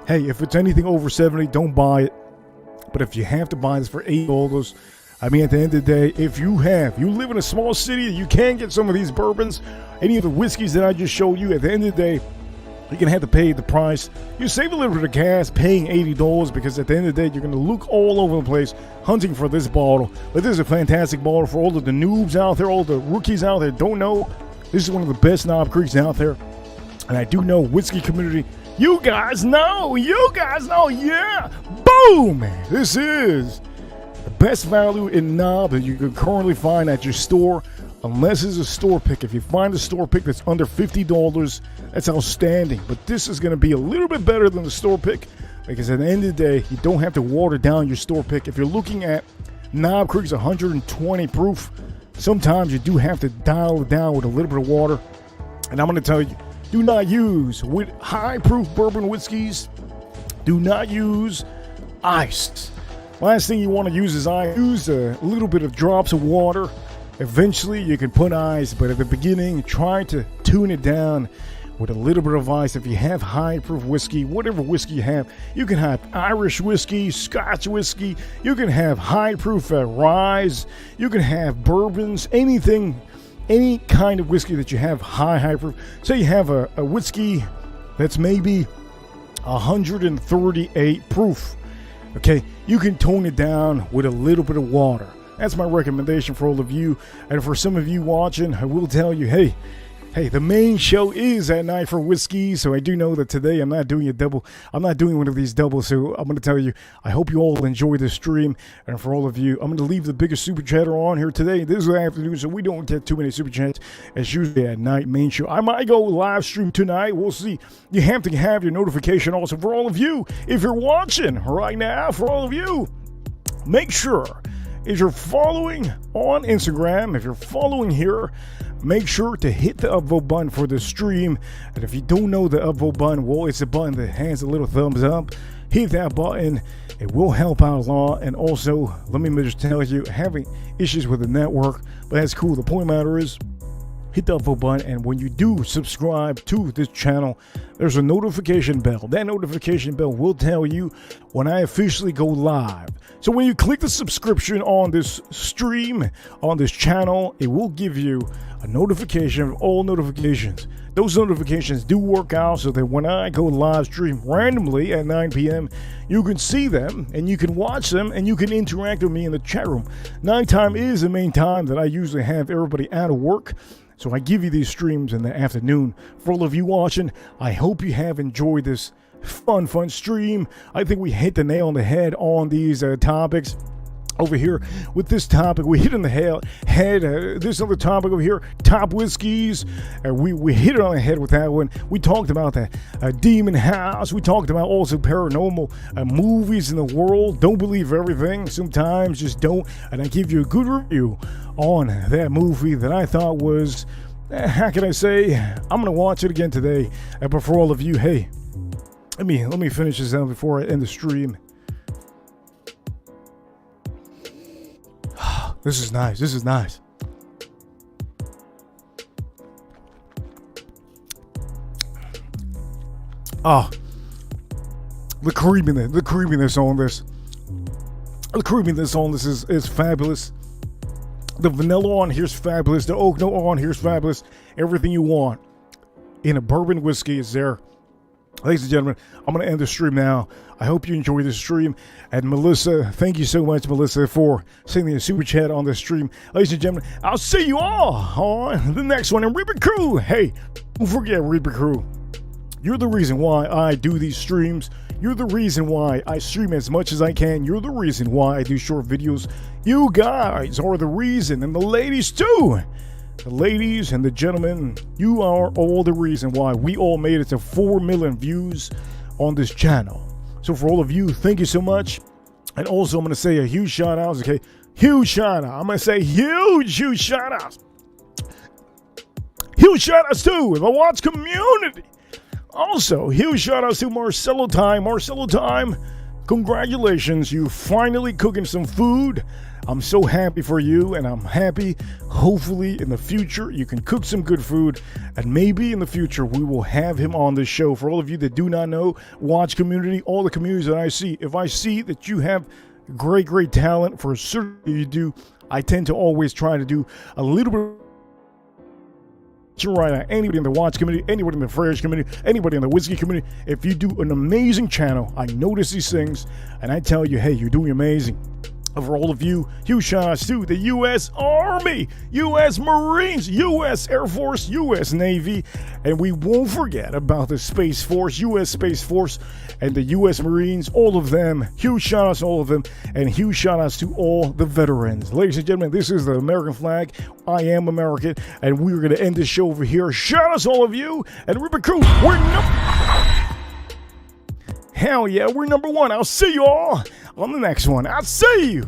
Hey, if it's anything over $70, don't buy it. But if you have to buy this for $8, I mean, at the end of the day, if you live in a small city, you can get some of these bourbons, any of the whiskeys that I just showed you. At the end of the day, you're going to have to pay the price. You save a little bit of gas paying $80 because at the end of the day, you're going to look all over the place hunting for this bottle. But this is a fantastic bottle for all of the noobs out there, all the rookies out there don't know. This is one of the best Knob Creeks out there. And I do know whiskey community. You guys know, yeah. Boom! This is the best value in knob that you can currently find at your store, unless it's a store pick. If you find a store pick that's under $50, that's outstanding. But this is going to be a little bit better than the store pick because at the end of the day, you don't have to water down your store pick. If you're looking at Knob Creek's 120 proof. Sometimes you do have to dial it down with a little bit of water. And I'm going to tell you, do not use with high proof bourbon whiskeys. Do not use ice. Last thing you want to use is ice. Use a little bit of drops of water. Eventually you can put ice, but at the beginning, try to tune it down with a little bit of ice. If you have high proof whiskey, whatever whiskey you can have Irish whiskey, Scotch whiskey, you can have high proof rye, you can have bourbons, anything, any kind of whiskey that you have high proof. Say you have a whiskey that's maybe 138 proof. Okay, you can tone it down with a little bit of water. That's my recommendation for all of you. And for some of you watching, I will tell you, hey, the main show is at night for whiskey. So I do know that today I'm not doing a double. I'm not doing one of these doubles. So I'm going to tell you, I hope you all enjoy this stream. And for all of you, I'm going to leave the biggest super chatter on here today. This is the afternoon, so we don't get too many super chats. It's usually at night, main show. I might go live stream tonight. We'll see. You have to have your notification also for all of you. If you're watching right now, for all of you, make sure, if you're following on Instagram, if you're following here, make sure to hit the upvote button for the stream. And if you don't know the upvote button, well, it's a button that has a little thumbs up. Hit that button. It will help out a lot. And also, let me just tell you, having issues with the network, but that's cool. The point matter is, hit the upvote button, and when you do subscribe to this channel, there's a notification bell. That notification bell will tell you when I officially go live. So when you click the subscription on this stream, on this channel, it will give you a notification of all notifications. Those notifications do work out so that when I go live stream randomly at 9 p.m., you can see them and you can watch them and you can interact with me in the chat room. Nighttime is the main time that I usually have everybody out of work. So I give you these streams in the afternoon. For all of you watching, I hope you have enjoyed this fun stream. I think we hit the nail on the head on these topics. Over here with this topic, we hit on the head. This other topic over here, top whiskeys. We hit it on the head with that one. We talked about the demon house. We talked about also paranormal movies in the world. Don't believe everything. Sometimes just don't. And I give you a good review on that movie that I thought was, how can I say? I'm gonna watch it again today. But for all of you, hey, let me finish this out before I end the stream. This is nice. This is nice. Oh, the creaminess on this. The creaminess on this is fabulous. The vanilla on here's fabulous. The oak note on here's fabulous. Everything you want in a bourbon whiskey is there. Ladies and gentlemen, I'm going to end the stream now. I hope you enjoyed this stream. And Melissa, thank you so much, Melissa, for sending a super chat on this stream. Ladies and gentlemen, I'll see you all on the next one. And Reaper Crew, hey, don't forget, Reaper Crew, you're the reason why I do these streams. You're the reason why I stream as much as I can. You're the reason why I do short videos. You guys are the reason, and the ladies too. The ladies and the gentlemen, you are all the reason why we all made it to 4 million views on this channel. So for all of you, thank you so much. And also I'm going to say a huge shout out, okay? Huge shout out. I'm going to say huge shout outs. Huge shout outs to the Watch community. Also, huge shout outs to Marcelo Time. Marcelo Time, congratulations. You finally cooking some food. I'm so happy for you, and I'm happy, hopefully, in the future, you can cook some good food, and maybe in the future, we will have him on this show. For all of you that do not know, Watch community, all the communities that I see, if I see that you have great talent for a certain you do, I tend to always try to do a little bit right now. Anybody in the Watch community, anybody in the Fresh community, anybody in the whiskey community, if you do an amazing channel, I notice these things, and I tell you, hey, you're doing amazing. For all of you, huge shout outs to the U.S. Army, U.S. Marines, U.S. Air Force, U.S. Navy, and we won't forget about the Space Force, U.S. Space Force, and the U.S. Marines, all of them. Huge shout outs to all of them, and huge shout outs to all the veterans. Ladies and gentlemen, this is the American flag. I am American, and we're going to end this show over here. Shout outs to all of you, and Ripper Crew, hell yeah, we're number one. I'll see you all on the next one. I'll see you